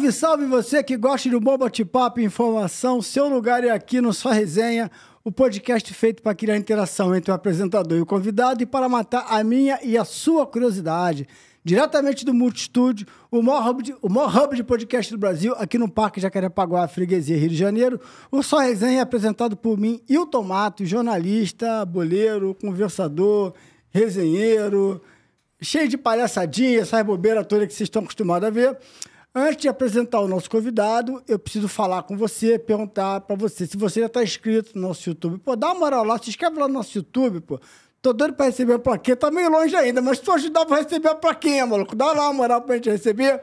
Salve, salve você que gosta de um bom bate-papo e informação. Seu lugar é aqui no Só Resenha, o podcast feito para criar interação entre o apresentador e o convidado e para matar a minha e a sua curiosidade. Diretamente do Multistúdio, o maior hub de podcast do Brasil, aqui no Parque Jacarepaguá, Freguesia, Rio de Janeiro. O Só Resenha é apresentado por mim, Hilton Matos, jornalista, boleiro, conversador, resenheiro, cheio de palhaçadinha, essa bobeira toda que vocês estão acostumados a ver. Antes de apresentar o nosso convidado, eu preciso falar com você, perguntar para você se você já está inscrito no nosso YouTube. Pô, dá uma moral lá, se inscreve lá no nosso YouTube, pô. Tô doido para receber a plaquinha, tá meio longe ainda, mas se tu ajudar, vou receber a plaquinha, maluco. Dá lá uma moral pra gente receber.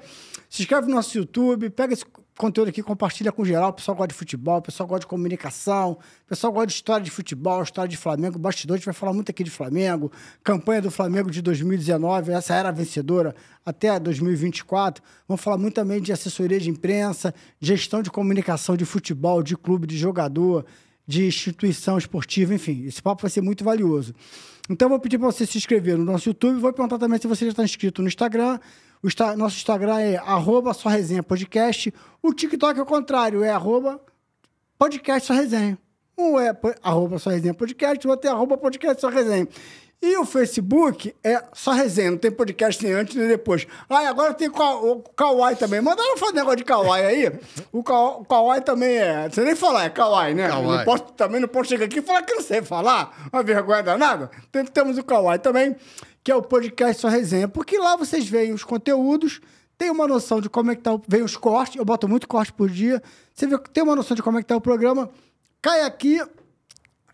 Se inscreve no nosso YouTube, pega esse conteúdo aqui, compartilha com geral. O pessoal gosta de futebol, o pessoal gosta de comunicação, o pessoal gosta de história de futebol, história de Flamengo, bastidor. A gente vai falar muito aqui de Flamengo, campanha do Flamengo de 2019, essa era a vencedora até 2024. Vamos falar muito também de assessoria de imprensa, gestão de comunicação de futebol, de clube, de jogador, de instituição esportiva, enfim. Esse papo vai ser muito valioso. Então, eu vou pedir para você se inscrever no nosso YouTube. Vou perguntar também se você já está inscrito no Instagram. Nosso Instagram é @soresenhapodcast. O TikTok é o contrário, é @podcastsóresenha. Um é @soresenhapodcast, o outro é @podcastsóresenha. E o Facebook é Só Resenha, não tem podcast nem antes nem depois. Ah, e agora tem o Kawaii também. Mandaram fazer negócio de Kawaii aí. O Kawaii também é... Você nem falar, é Kawaii, né? Kawaii. Também não posso chegar aqui e falar que não sei falar. Uma vergonha danada. Temos o Kawaii também, que é o podcast Só Resenha. Porque lá vocês veem os conteúdos, tem uma noção de como é que tá... Vem os cortes, eu boto muito corte por dia. Você vê que tem uma noção de como é que tá o programa. Cai aqui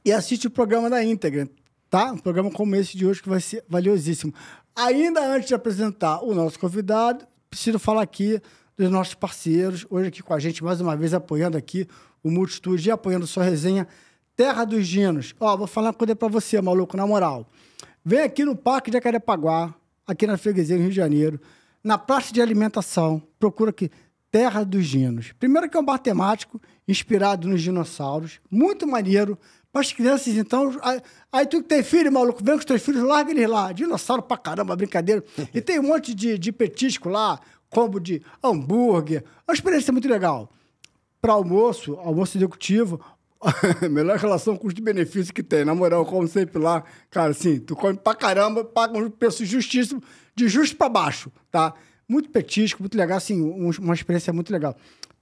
e assiste o programa na íntegra. Tá? Um programa como esse de hoje que vai ser valiosíssimo. Ainda antes de apresentar o nosso convidado, preciso falar aqui dos nossos parceiros. Hoje aqui com a gente, mais uma vez, apoiando aqui o Multistúdio e apoiando Sua Resenha, Terra dos Ginos. Ó, vou falar uma coisa pra você, maluco, na moral. Vem aqui no Parque Jacarepaguá, aqui na Freguesia, no Rio de Janeiro, na praça de alimentação, procura aqui, Terra dos Ginos. Primeiro que é um bar temático, inspirado nos dinossauros, muito maneiro. Para as crianças, então... Aí tu que tem filho, maluco, vem com os teus filhos, larga eles lá. Dinossauro pra caramba, brincadeira. E tem um monte de petisco lá, combo de hambúrguer. Uma experiência muito legal. Para almoço executivo, melhor relação custo-benefício que tem. Na moral, como sempre lá, cara, assim, tu come pra caramba, paga um preço justíssimo, de justo pra baixo, tá? Muito petisco, muito legal, assim, uma experiência muito legal.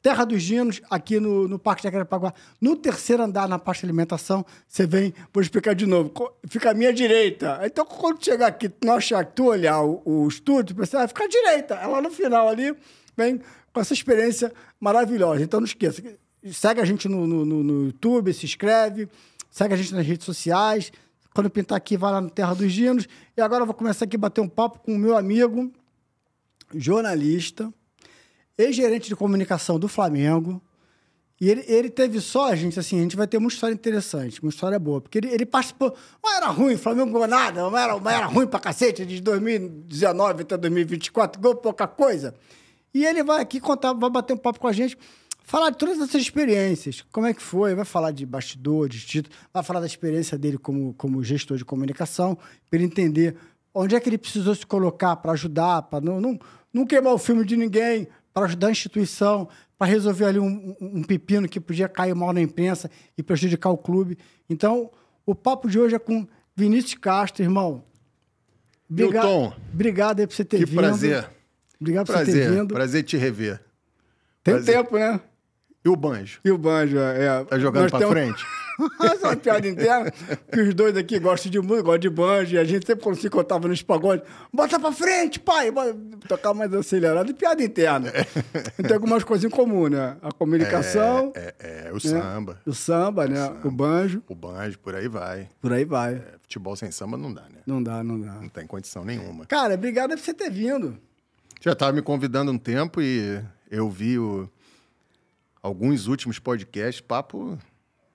Terra dos Ginos, aqui no Parque Jacarepaguá, no terceiro andar, na parte de alimentação, você vem, vou explicar de novo, fica à minha direita. Então, quando chegar aqui, não achar que tu olhar o estúdio, você vai ficar à direita. É lá no final ali, vem com essa experiência maravilhosa. Então, não esqueça, segue a gente no YouTube, se inscreve, segue a gente nas redes sociais. Quando pintar aqui, vai lá no Terra dos Ginos. E agora eu vou começar aqui a bater um papo com o meu amigo, jornalista, ex-gerente de comunicação do Flamengo. E ele teve só, gente, assim, a gente vai ter uma história interessante, uma história boa. Porque ele participou... Não era ruim, o Flamengo não ganhou nada, não era ruim pra cacete, de 2019 até 2024, ganhou pouca coisa. E ele vai aqui contar, vai bater um papo com a gente, falar de todas essas experiências, como é que foi, vai falar de bastidor, de título, vai falar da experiência dele como gestor de comunicação, para ele entender onde é que ele precisou se colocar para ajudar, para não queimar o filme de ninguém, para ajudar a instituição, para resolver ali um pepino que podia cair mal na imprensa e prejudicar o clube. Então, o papo de hoje é com Vinícius Castro, irmão. Obrigado aí por você ter vindo. Que prazer. Obrigado por você ter vindo. Prazer te rever. Tem tempo, né? E o Banjo? Tá jogando pra frente? Essa é uma piada interna, que os dois aqui gostam de música, gostam de banjo, e a gente sempre, quando se contava nos pagodes, bota pra frente, pai! Tocar mais acelerado, e piada interna. Tem algumas coisas em comum, né? A comunicação... O samba. O samba, né? O banjo. O banjo, por aí vai. Por aí vai. Futebol sem samba não dá, né? Não dá. Não tem condição nenhuma. Cara, obrigado por você ter vindo. Já estava me convidando um tempo e eu vi alguns últimos podcasts, papo...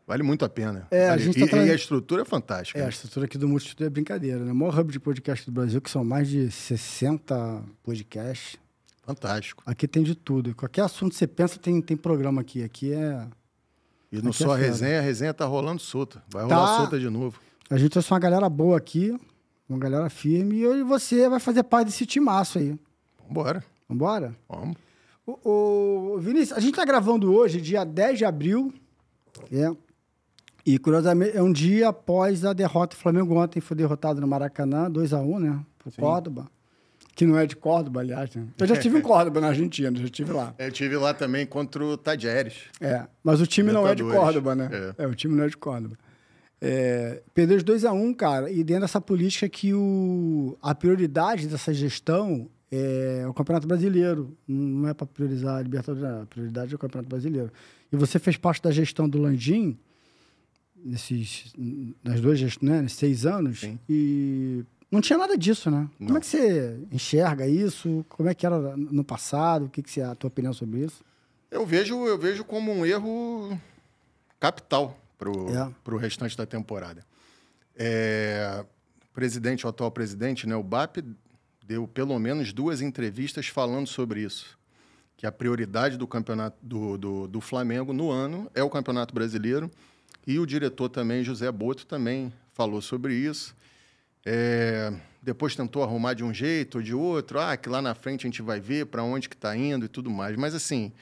Vale muito a pena. E a estrutura é fantástica. A estrutura aqui do Multistúdio é brincadeira, né? O maior hub de podcast do Brasil, que são mais de 60 podcasts. Fantástico. Aqui tem de tudo. Qualquer assunto que você pensa, tem programa aqui. Aqui é... E no Só Resenha, a resenha tá rolando solta. Vai rolar solta de novo. A gente trouxe uma galera boa aqui, uma galera firme, e você vai fazer parte desse timaço aí. Vambora. Vambora? Vamos. Vinícius, a gente tá gravando hoje, dia 10 de abril, e curiosamente é um dia após a derrota do Flamengo ontem, foi derrotado no Maracanã, 2-1, né? Por Córdoba. Que não é de Córdoba, aliás. Né? Eu já estive em Córdoba, na Argentina, já estive lá. Eu estive lá também contra o Tadieres. Mas o time não é de Córdoba, né? O time não é de Córdoba. Perdeu de 2-1, cara, e dentro dessa política que a prioridade dessa gestão é o Campeonato Brasileiro. Não é para priorizar a Libertadores, a prioridade é o Campeonato Brasileiro. E você fez parte da gestão do Landim, nas duas gestões, né? Nesses 6 anos, Sim. E não tinha nada disso, né? Não. Como é que você enxerga isso? Como é que era no passado? O que é a tua opinião sobre isso? Eu vejo como um erro capital pro restante da temporada. O atual presidente, né, o BAP, deu pelo menos 2 entrevistas falando sobre isso. Que a prioridade do campeonato do Flamengo no ano é o Campeonato Brasileiro. E o diretor também, José Boto, também falou sobre isso. Depois tentou arrumar de um jeito ou de outro. Que lá na frente a gente vai ver para onde que está indo e tudo mais. Mas, assim,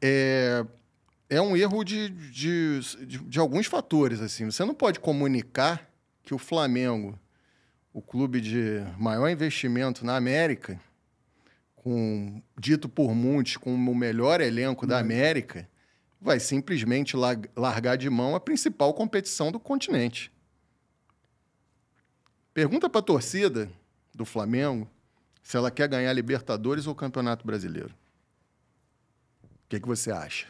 é um erro de alguns fatores. Assim. Você não pode comunicar que o Flamengo, o clube de maior investimento na América, dito por muitos como o melhor elenco da América, vai simplesmente largar de mão a principal competição do continente. Pergunta para a torcida do Flamengo se ela quer ganhar Libertadores ou Campeonato Brasileiro. O que você acha?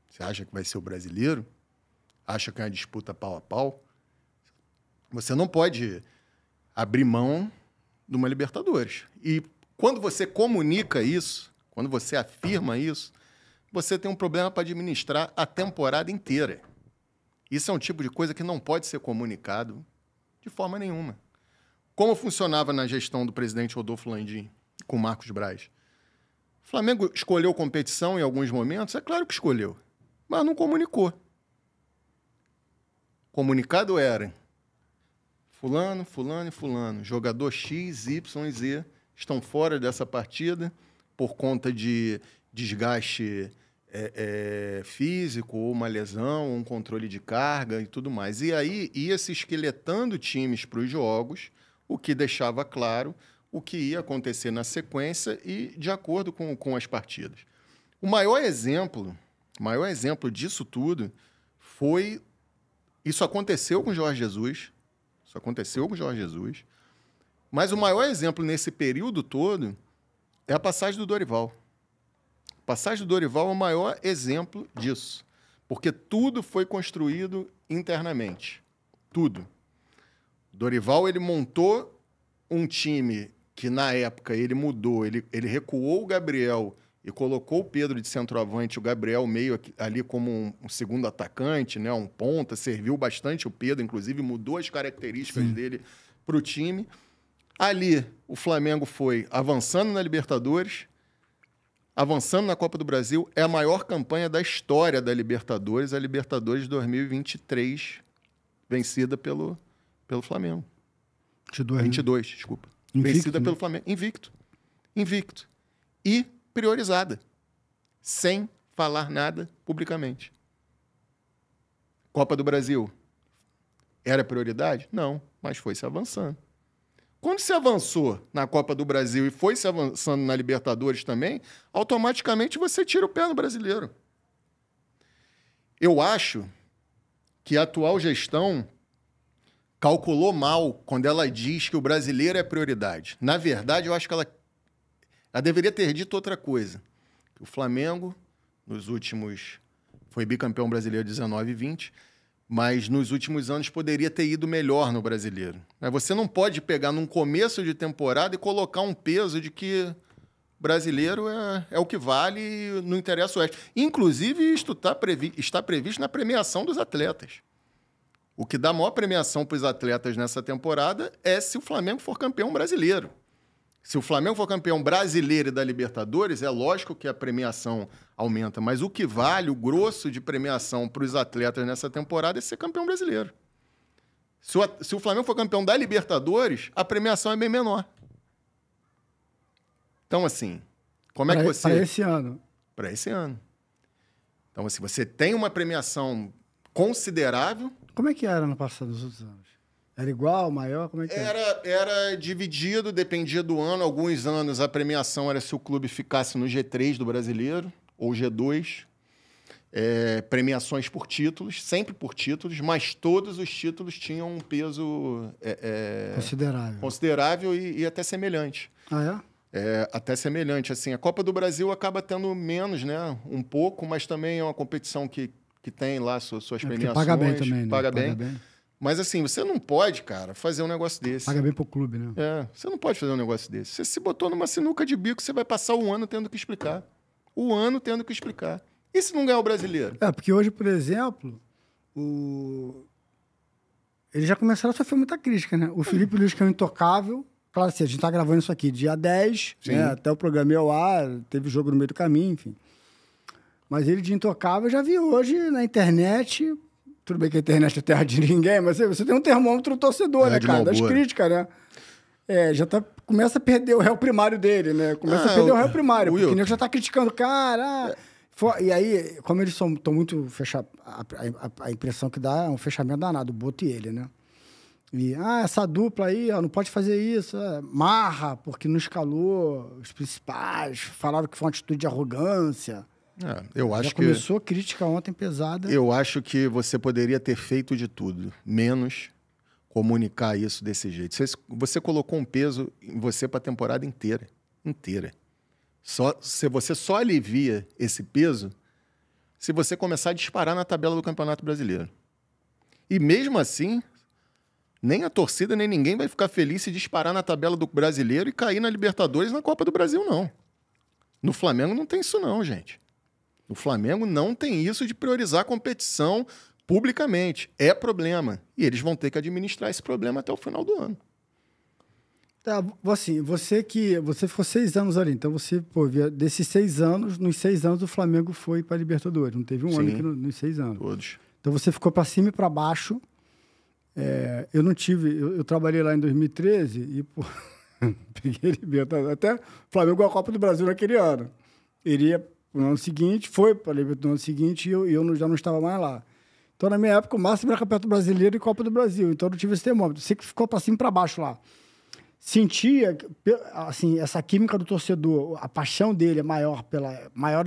Você acha que vai ser o Brasileiro? Acha que é uma disputa pau a pau? Você não pode abrir mão de uma Libertadores. E quando você comunica isso, quando você afirma isso, você tem um problema para administrar a temporada inteira. Isso é um tipo de coisa que não pode ser comunicado de forma nenhuma. Como funcionava na gestão do presidente Rodolfo Landim com Marcos Braz? O Flamengo escolheu competição em alguns momentos? É claro que escolheu, mas não comunicou. Comunicado era fulano, fulano e fulano, jogador X, Y e Z, estão fora dessa partida por conta de desgaste físico, ou uma lesão, ou um controle de carga e tudo mais. E aí ia se esqueletando times para os jogos, o que deixava claro o que ia acontecer na sequência e de acordo com as partidas. O maior exemplo disso tudo foi... Isso aconteceu com o Jorge Jesus, mas o maior exemplo nesse período todo é a passagem do Dorival. A passagem do Dorival é o maior exemplo disso, porque tudo foi construído internamente. Tudo. O Dorival, ele montou um time que, na época, ele mudou, ele recuou o Gabriel e colocou o Pedro de centroavante, o Gabriel meio ali como um segundo atacante, né, um ponta, serviu bastante o Pedro, inclusive mudou as características dele para o time. Ali, o Flamengo foi avançando na Libertadores, avançando na Copa do Brasil. É a maior campanha da história da Libertadores, a Libertadores 2023, vencida pelo Flamengo. 22, desculpa. Invicto, vencida né? pelo Flamengo. Invicto. E priorizada. Sem falar nada publicamente. Copa do Brasil. Era prioridade? Não, mas foi se avançando. Quando se avançou na Copa do Brasil e foi se avançando na Libertadores também, automaticamente você tira o pé no brasileiro. Eu acho que a atual gestão calculou mal quando ela diz que o brasileiro é prioridade. Na verdade, eu acho que ela deveria ter dito outra coisa. O Flamengo, foi bicampeão brasileiro 19 e 20, mas nos últimos anos poderia ter ido melhor no brasileiro. Você não pode pegar num começo de temporada e colocar um peso de que brasileiro é o que vale e não interessa o resto. Inclusive, isto está previsto na premiação dos atletas. O que dá maior premiação para os atletas nessa temporada é se o Flamengo for campeão brasileiro. Se o Flamengo for campeão brasileiro e da Libertadores, é lógico que a premiação aumenta, mas o que vale, o grosso de premiação para os atletas nessa temporada é ser campeão brasileiro. Se o Flamengo for campeão da Libertadores, a premiação é bem menor. Então, assim, como é que você... Para esse ano. para esse ano. Então, assim, você tem uma premiação considerável. Como é que era no passado, nos outros anos? Era igual, maior? Como é que Era dividido, dependia do ano. Alguns anos a premiação era se o clube ficasse no G3 do Brasileiro ou G2. Premiações por títulos, sempre por títulos, mas todos os títulos tinham um peso considerável e até semelhante. Ah, é? Até semelhante. Assim, a Copa do Brasil acaba tendo menos, né? Um pouco, mas também é uma competição que tem lá suas premiações. Paga bem também, né? Paga bem. Mas assim, você não pode, cara, fazer um negócio desse. Paga bem pro clube, né? Você não pode fazer um negócio desse. Você se botou numa sinuca de bico, você vai passar o ano tendo que explicar. O ano tendo que explicar. E se não ganhar o brasileiro? Porque hoje, por exemplo, eles já começaram a sofrer muita crítica, né? O Felipe Luiz, que é um intocável. Claro, assim, a gente tá gravando isso aqui dia 10, né? Até o programa ir ao ar, teve jogo no meio do caminho, enfim. Mas ele de intocável, eu já vi hoje na internet. Tudo bem que a internet é terra de ninguém, mas você tem um termômetro torcedor, né, cara? Das críticas, né? Começa a perder o réu primário dele, né? Começa a perder o réu primário, porque ele já tá criticando o cara. E aí, como eles estão muito fechados, a impressão que dá é um fechamento danado, o Boto e ele, né? E, essa dupla aí, não pode fazer isso. Marra, porque não escalou os principais, falaram que foi uma atitude de arrogância. Eu acho já começou a crítica ontem pesada. Eu acho que você poderia ter feito de tudo, menos comunicar isso desse jeito. Você colocou um peso em você para a temporada inteira. Você só alivia esse peso se você começar a disparar na tabela do Campeonato Brasileiro. E mesmo assim, nem a torcida, nem ninguém vai ficar feliz se disparar na tabela do Brasileiro e cair na Libertadores e na Copa do Brasil, não. No Flamengo não tem isso não, gente. No Flamengo não tem isso de priorizar a competição publicamente. É problema. E eles vão ter que administrar esse problema até o final do ano. Tá, assim, você ficou 6 anos ali, então você, desses 6 anos, nos 6 anos o Flamengo foi para a Libertadores, não teve um ano que nos 6 anos. Todos. Então você ficou para cima e para baixo. Eu não tive, eu trabalhei lá em 2013 e, peguei Libertadores. Até o Flamengo ganhou a Copa do Brasil naquele ano. Iria no ano seguinte, foi para a Libertadores no ano seguinte e eu já não estava mais lá. Então, na minha época, o máximo era Campeonato Brasileiro e Copa do Brasil. Então, eu não tive esse termômetro. Você que ficou para cima e para baixo lá. Sentia, assim, essa química do torcedor, a paixão dele é maior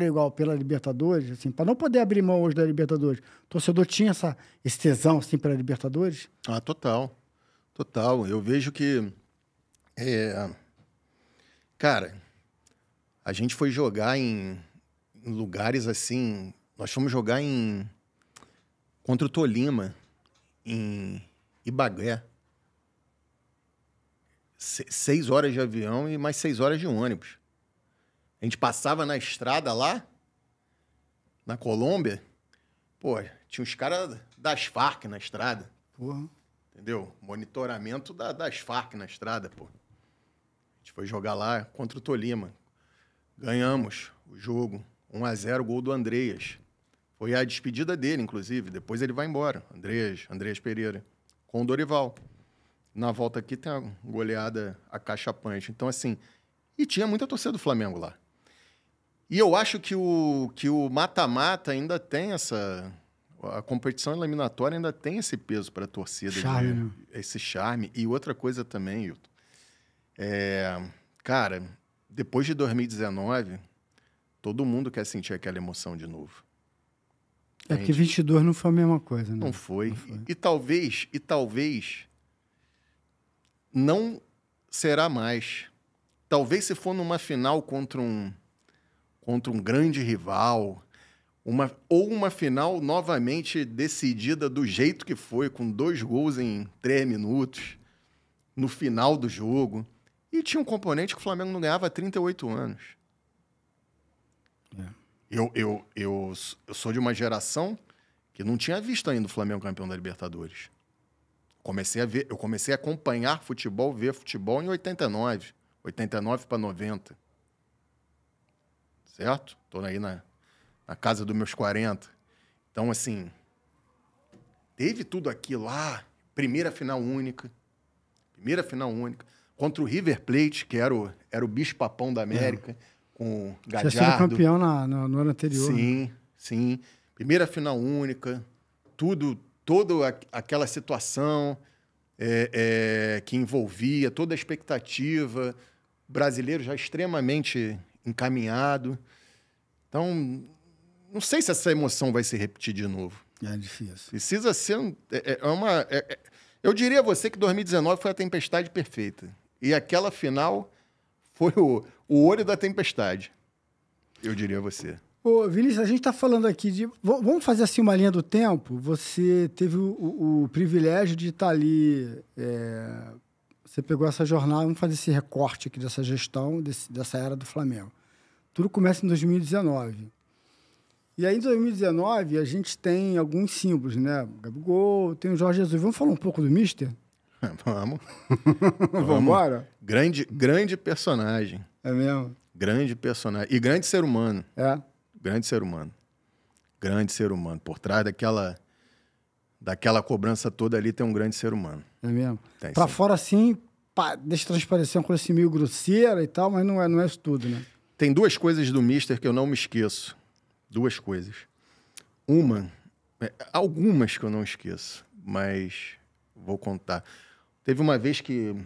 ou igual pela Libertadores, assim, para não poder abrir mão hoje da Libertadores. O torcedor tinha esse tesão, assim, pela Libertadores? Total. Eu vejo que, cara, a gente foi jogar em lugares assim, nós fomos jogar contra o Tolima, em Ibagué. 6 horas de avião e mais 6 horas de ônibus. A gente passava na estrada lá, na Colômbia, tinha uns caras das Farc na estrada. Porra. Entendeu? Monitoramento das Farc na estrada, A gente foi jogar lá contra o Tolima. Ganhamos o jogo, 1-0, gol do Andreas. Foi a despedida dele, inclusive. Depois ele vai embora. Andreas Pereira, com o Dorival. Na volta aqui tem uma goleada acachapante. Então, assim... E tinha muita torcida do Flamengo lá. E eu acho que o mata-mata ainda tem essa... A competição eliminatória ainda tem esse peso para a torcida. Charme, né? Esse charme. E outra coisa também, Hilton. Cara, depois de 2019, todo mundo quer sentir aquela emoção de novo. Porque 22 não foi a mesma coisa, né? Não foi. E talvez não será mais. Talvez se for numa final contra um grande rival, ou uma final novamente decidida do jeito que foi, com 2 gols em 3 minutos, no final do jogo. E tinha um componente que o Flamengo não ganhava há 38 anos. Eu sou de uma geração que não tinha visto ainda o Flamengo campeão da Libertadores. Eu comecei a acompanhar futebol, ver futebol em 89 para 90. Certo? Estou aí na casa dos meus 40. Então, assim, teve tudo aquilo lá. Primeira final única. Contra o River Plate, que era o bicho-papão da América. com Tinha sido Gadiardo. campeão no ano anterior. Sim, sim. Primeira final única, toda aquela situação que envolvia, toda a expectativa, brasileiro já extremamente encaminhado. Então, não sei se essa emoção vai se repetir de novo. É difícil. Precisa ser eu diria a você que 2019 foi a tempestade perfeita. E aquela final foi o olho da tempestade. Eu diria a você. Ô, Vinícius, a gente está falando aqui de... Vamos fazer assim uma linha do tempo? Você teve o privilégio de estar ali... Você pegou essa jornada, vamos fazer esse recorte aqui dessa gestão, dessa era do Flamengo. Tudo começa em 2019. E aí, em 2019, a gente tem alguns símbolos, né? Gabigol, tem o Jorge Jesus. Vamos falar um pouco do Mister? Vamos. Vamos embora? Grande personagem. É mesmo? Grande personagem. E grande ser humano. É? Grande ser humano. Grande ser humano. Por trás daquela cobrança toda ali tem um grande ser humano. É mesmo? Tem, pra sim. fora, assim, deixa transparecer uma coisa assim meio grosseira e tal, mas não é isso tudo, né? Tem duas coisas do Mister que eu não me esqueço. Duas coisas. Algumas que eu não esqueço, mas vou contar. Teve uma vez que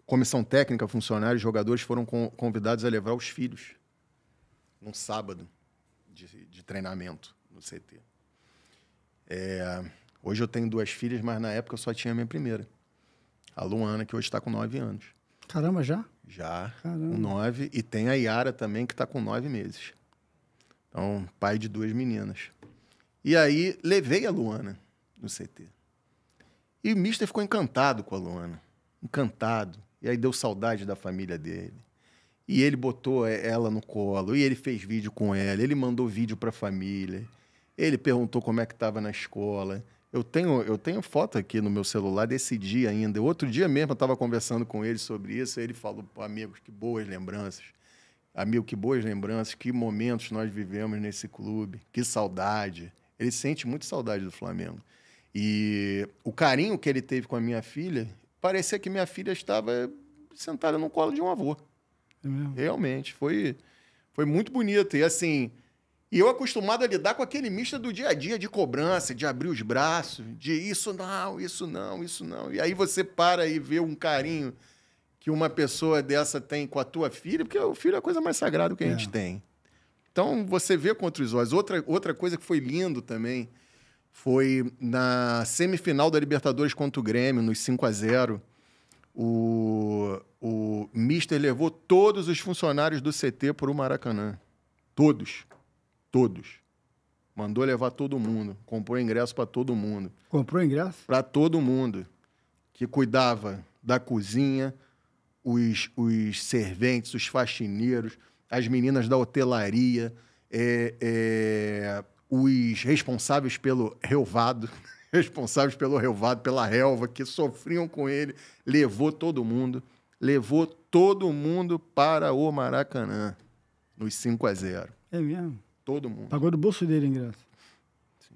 comissão técnica, funcionários, jogadores foram convidados a levar os filhos num sábado de treinamento no CT. Hoje eu tenho 2 filhas, mas na época eu só tinha a minha primeira. A Luana, que hoje está com 9 anos. Caramba, já? Já, Caramba. com 9. E tem a Yara também, que está com 9 meses. Então, pai de 2 meninas. E aí, levei a Luana no CT. E o Mister ficou encantado com a Luana. Encantado. E aí deu saudade da família dele. E ele botou ela no colo. E ele fez vídeo com ela. Ele mandou vídeo para a família. Ele perguntou como é que estava na escola. Eu tenho foto aqui no meu celular desse dia ainda. Outro dia mesmo eu estava conversando com ele sobre isso. Ele falou, amigos, que boas lembranças. Amigo, que boas lembranças, que momentos nós vivemos nesse clube, que saudade. Ele sente muito saudade do Flamengo. E o carinho que ele teve com a minha filha, parecia que minha filha estava sentada no colo de um avô. É mesmo? Realmente, foi muito bonito. E assim, eu acostumado a lidar com aquele misto do dia a dia, de cobrança, de abrir os braços, de isso não, isso não, isso não. E aí você para e vê um carinho que uma pessoa dessa tem com a tua filha, porque o filho é a coisa mais sagrada que a gente tem. Então, você vê com outros olhos. Outra coisa que foi lindo também foi na semifinal da Libertadores contra o Grêmio, nos 5-0, o Mister levou todos os funcionários do CT para o Maracanã. Todos. Mandou levar todo mundo. Comprou ingresso para todo mundo. Comprou ingresso? Para todo mundo. Que cuidava da cozinha, os serventes, os faxineiros, as meninas da hotelaria, os responsáveis pelo relvado, pela relva, que sofriam com ele, levou todo mundo para o Maracanã, nos 5-0. É mesmo? Todo mundo. Pagou do bolso dele o ingresso? Sim.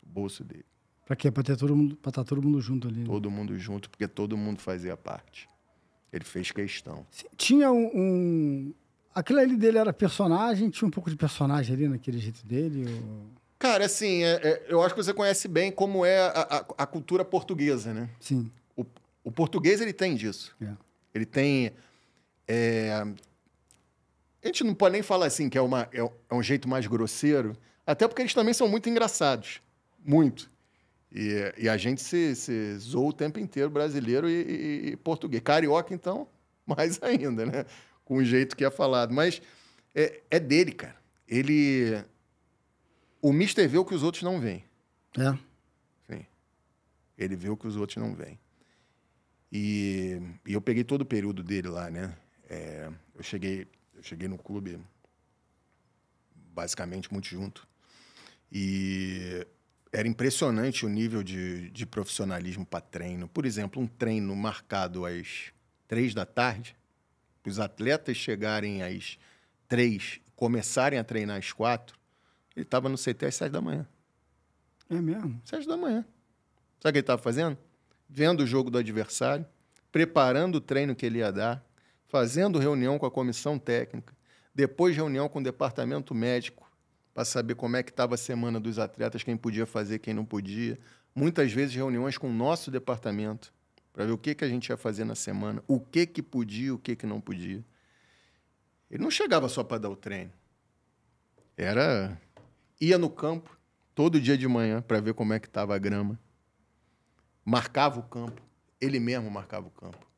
Do bolso dele. Pra quê? Pra estar todo mundo junto ali. Né? Todo mundo junto, porque todo mundo fazia parte. Ele fez questão. Tinha aquilo ali dele era personagem? Tinha um pouco de personagem ali naquele jeito dele? Ou... Cara, assim, eu acho que você conhece bem como é a cultura portuguesa, né? Sim. O português, ele tem disso. É. Ele tem... A gente não pode nem falar assim que é um jeito mais grosseiro, até porque eles também são muito engraçados. Muito. E a gente se zoa o tempo inteiro, brasileiro e português. Carioca, então, mais ainda, né? Com o jeito que é falado. Mas é dele, cara. O Mister vê o que os outros não veem. É? Sim. Ele vê o que os outros não veem. E eu peguei todo o período dele lá, né? Eu cheguei no clube basicamente muito junto. E era impressionante o nível de profissionalismo para treino. Por exemplo, um treino marcado às 3h, os atletas chegarem às 3, começarem a treinar às 4, ele estava no CT às 7h. É mesmo? 7h. Sabe o que ele estava fazendo? Vendo o jogo do adversário, preparando o treino que ele ia dar, fazendo reunião com a comissão técnica, depois reunião com o departamento médico, para saber como é que estava a semana dos atletas, quem podia fazer, quem não podia. Muitas vezes reuniões com o nosso departamento, para ver o que a gente ia fazer na semana, o que podia, o que não podia. Ele não chegava só para dar o treino. Ia no campo, todo dia de manhã, para ver como é que estava a grama. Marcava o campo. Ele mesmo marcava o campo.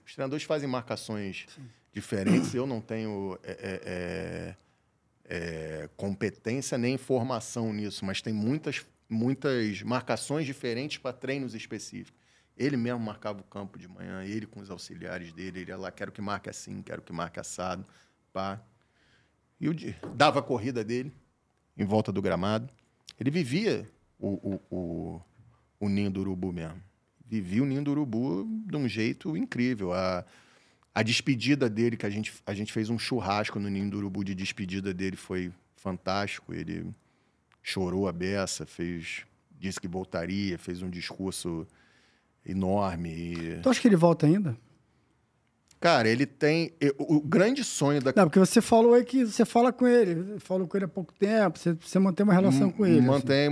Os treinadores fazem marcações diferentes. Eu não tenho competência nem formação nisso, mas tem muitas marcações diferentes para treinos específicos. Ele mesmo marcava o campo de manhã, ele com os auxiliares dele, ele ia lá, quero que marque assim, quero que marque assado, pá. E dava a corrida dele em volta do gramado. Ele vivia o ninho do urubu mesmo. Vivia o ninho do urubu de um jeito incrível. A despedida dele, que a gente fez um churrasco no ninho do urubu de despedida dele, foi fantástico. Ele chorou a beça, disse que voltaria, fez um discurso enorme. Tu acha que ele volta ainda? Cara, ele tem... O grande sonho da... Não, porque você falou aí que você fala com ele. Falou com ele há pouco tempo. Você mantém uma relação com ele. Mantém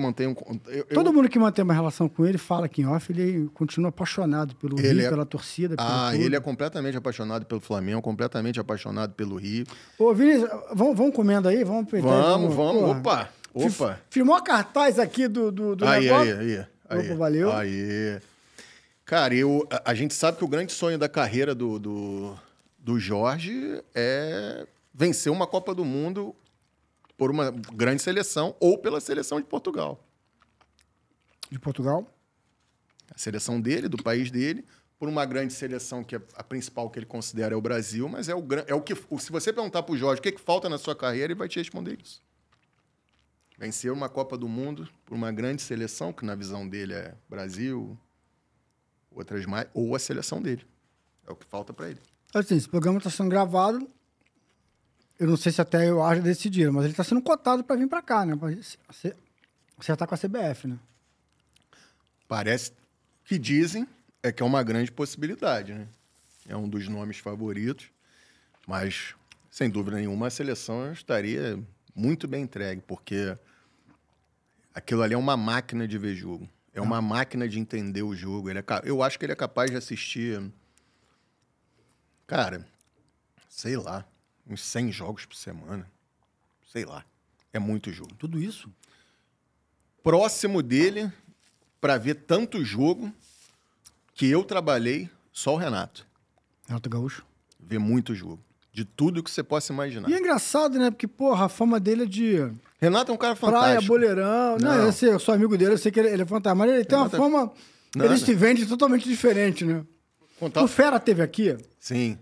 Todo mundo que mantém uma relação com ele fala aqui em off, ele continua apaixonado pelo Rio, pela torcida, pelo tudo. Ele é completamente apaixonado pelo Flamengo, completamente apaixonado pelo Rio. Ô, Vinícius, vamos comendo aí? Vamos aproveitar. Vamos. Opa. Filmou a cartaz aqui do negócio? Aí. Opa, valeu. Aí. Cara, a gente sabe que o grande sonho da carreira do Jorge é vencer uma Copa do Mundo por uma grande seleção ou pela seleção de Portugal. De Portugal? A seleção dele, do país dele, por uma grande seleção que a principal que ele considera é o Brasil, mas é o que... Se você perguntar para o Jorge o que falta na sua carreira, ele vai te responder isso. Vencer uma Copa do Mundo por uma grande seleção, que na visão dele é Brasil... outras mais, ou a seleção dele. É o que falta para ele. Assim, esse programa está sendo gravado, eu não sei se até eu acho decidiram, mas ele está sendo cotado para vir para cá, né? Você está com a CBF, né? Parece que dizem que é uma grande possibilidade, né? É um dos nomes favoritos, mas, sem dúvida nenhuma, a seleção estaria muito bem entregue, porque aquilo ali é uma máquina de ver jogo. É uma máquina de entender o jogo. Eu acho que ele é capaz de assistir, cara, sei lá, uns 100 jogos por semana. Sei lá. É muito jogo. Tudo isso? Próximo dele, para ver tanto jogo, que eu trabalhei, só o Renato. Renato Gaúcho. Vê muito jogo. De tudo que você possa imaginar. E é engraçado, né? Porque, porra, a fama dele é de... Renato é um cara fantástico. Praia, boleirão. Não, eu sou amigo dele, eu sei que ele é fantástico. Mas ele tem uma fama... Ele se vende totalmente diferente, né? O Fera teve aqui. Sim.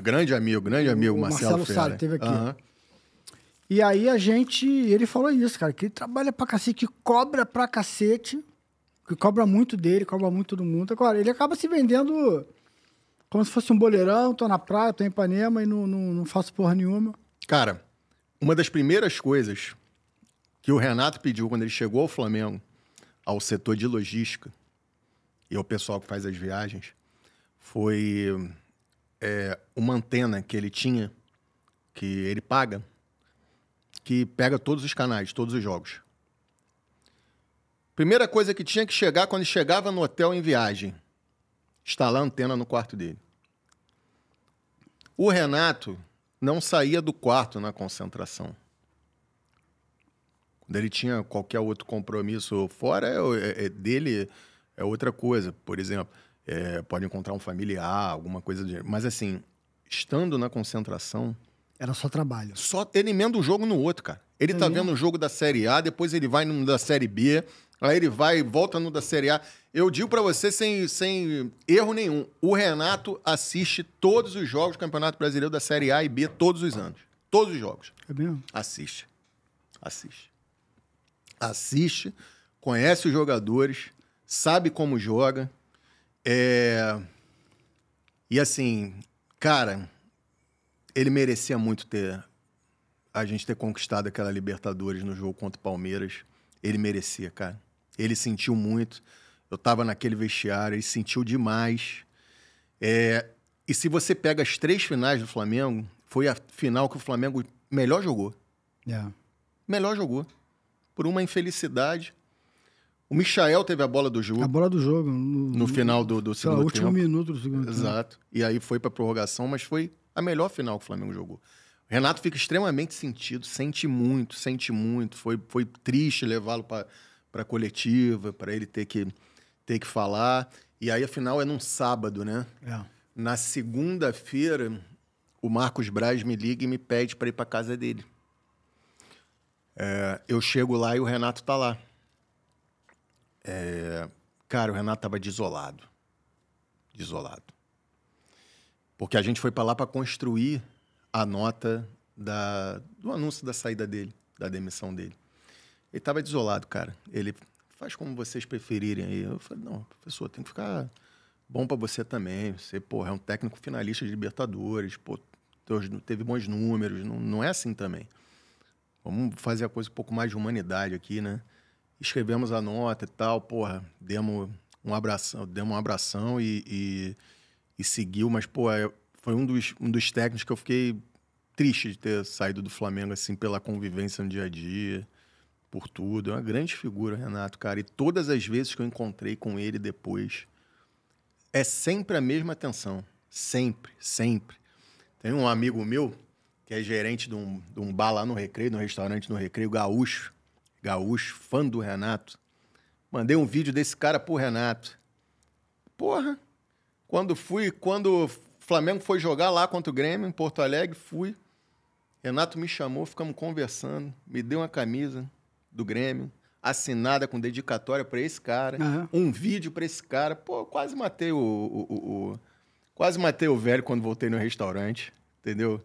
Grande amigo, Marcelo Fera. Salles teve aqui. E aí ele falou isso, cara, que ele trabalha pra cacete, que cobra pra cacete, que cobra muito dele, cobra muito do mundo. Agora, ele acaba se vendendo como se fosse um boleirão, tô na praia, tô em Ipanema e não faço porra nenhuma. Cara, uma das primeiras coisas que o Renato pediu quando ele chegou ao Flamengo, ao setor de logística, e ao pessoal que faz as viagens, foi uma antena que ele tinha, que ele paga, que pega todos os canais, todos os jogos. Primeira coisa que tinha que chegar quando chegava no hotel em viagem, instalar a antena no quarto dele. O Renato não saía do quarto na concentração. Quando ele tinha qualquer outro compromisso fora dele, é outra coisa. Por exemplo, pode encontrar um familiar, alguma coisa do gênero. Mas, assim, estando na concentração... Era só trabalho. Só ele emenda um jogo no outro, cara. Ele tá vendo um jogo da Série A, depois ele vai no da Série B, aí ele vai e volta no da Série A. Eu digo pra você sem erro nenhum, o Renato assiste todos os jogos do Campeonato Brasileiro da Série A e B todos os anos. Todos os jogos. É mesmo? Assiste, conhece os jogadores, sabe como joga. E assim, cara, ele merecia muito a gente ter conquistado aquela Libertadores no jogo contra o Palmeiras. Ele merecia, cara. Ele sentiu muito. Eu tava naquele vestiário, ele sentiu demais. E se você pega as 3 finais do Flamengo, foi a final que o Flamengo melhor jogou. Melhor jogou. Por uma infelicidade. O Michael teve a bola do jogo. A bola do jogo. No final do segundo tempo. último minuto do segundo tempo. Exato. E aí foi pra prorrogação, mas foi a melhor final que o Flamengo jogou. O Renato fica extremamente sentido, sente muito. Foi triste levá-lo pra coletiva, para ele ter que falar. E aí a final é num sábado, né? Na segunda-feira, o Marcos Braz me liga e me pede para ir para casa dele. Eu chego lá e o Renato tá lá. Cara, o Renato tava desolado. Porque a gente foi para lá para construir a nota do anúncio da saída dele, da demissão dele. Ele tava desolado, cara. Ele faz como vocês preferirem aí. Eu falei, não, professor, tem que ficar bom para você também. Você, porra, é um técnico finalista de Libertadores, pô, teve bons números, não é assim também. Vamos fazer a coisa um pouco mais de humanidade aqui, né? Escrevemos a nota e tal, porra, demos um abração e seguiu, mas, pô, foi um dos técnicos que eu fiquei triste de ter saído do Flamengo, assim, pela convivência no dia a dia, por tudo. É uma grande figura, Renato, cara. E todas as vezes que eu encontrei com ele depois, é sempre a mesma atenção. Sempre. Tem um amigo meu, que é gerente de um bar lá no Recreio, no restaurante no Recreio, Gaúcho, fã do Renato. Mandei um vídeo desse cara pro Renato. Porra, quando o Flamengo foi jogar lá contra o Grêmio, em Porto Alegre, fui. Renato me chamou, ficamos conversando, me deu uma camisa do Grêmio, assinada com dedicatória para esse cara, um vídeo para esse cara. Pô, quase matei quase matei o velho quando voltei no restaurante, entendeu?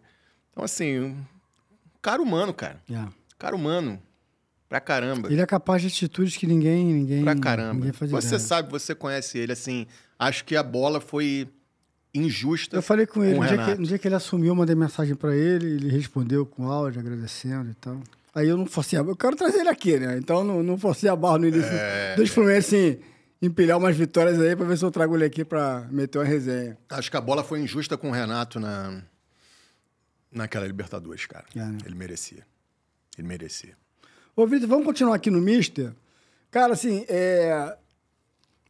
Então, assim, cara humano, cara. Cara humano, pra caramba. Ele é capaz de atitudes que ninguém pra caramba. Ninguém faz você ideia. sabe, você conhece ele, assim, acho que a bola foi injusta. Eu falei com ele, o no dia que ele assumiu, eu mandei mensagem pra ele respondeu com áudio, agradecendo e tal. Aí eu não forcei a barra. Eu quero trazer ele aqui, né? Então não forcei a barra no início dos Fluminense, assim, empilhar umas vitórias aí pra ver se eu trago ele aqui pra meter uma resenha. Acho que a bola foi injusta com o Renato naquela Libertadores, cara. Né? Ele merecia. Ô, Vitor, vamos continuar aqui no Mister? Cara, assim,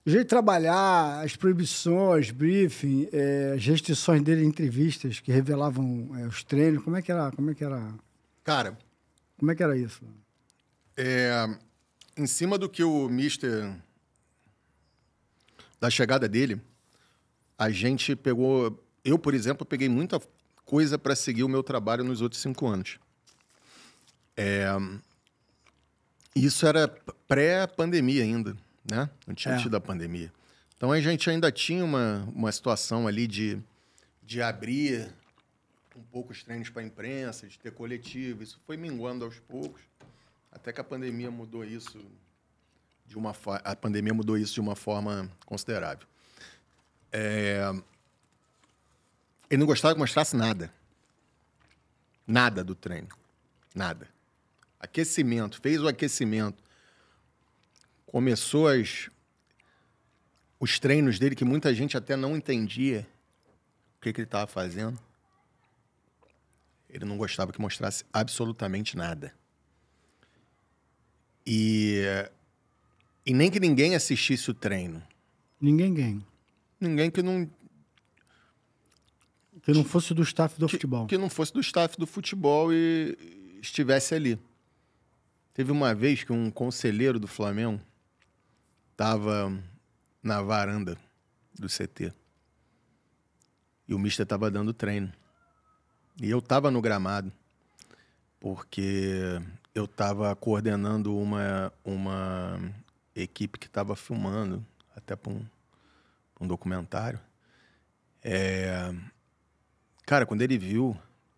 o jeito de trabalhar, as proibições, briefing, as restrições dele em entrevistas que revelavam os treinos, como é que era? Cara, como é que era isso? Em cima do que o Mister... Da chegada dele, a gente pegou... Eu, por exemplo, peguei muita coisa para seguir o meu trabalho nos outros 5 anos. Isso era pré-pandemia ainda, né? Não tinha tido a pandemia. Então, a gente ainda tinha uma situação ali de abrir um pouco os treinos para a imprensa, de ter coletivo. Isso foi minguando aos poucos, até que a pandemia mudou isso de uma forma considerável. Ele não gostava que mostrasse nada. Nada do treino. Nada. Aquecimento. Fez o aquecimento. Começou os treinos dele, que muita gente até não entendia o que ele estava fazendo. Ele não gostava que mostrasse absolutamente nada. E nem que ninguém assistisse o treino. Ninguém. Ninguém que não... Que não fosse do staff do futebol. Que não fosse do staff do futebol e estivesse ali. Teve uma vez que um conselheiro do Flamengo estava na varanda do CT. E o mister estava dando treino. E eu estava no gramado, porque eu estava coordenando uma equipe que estava filmando, até para um documentário. Cara, quando ele viu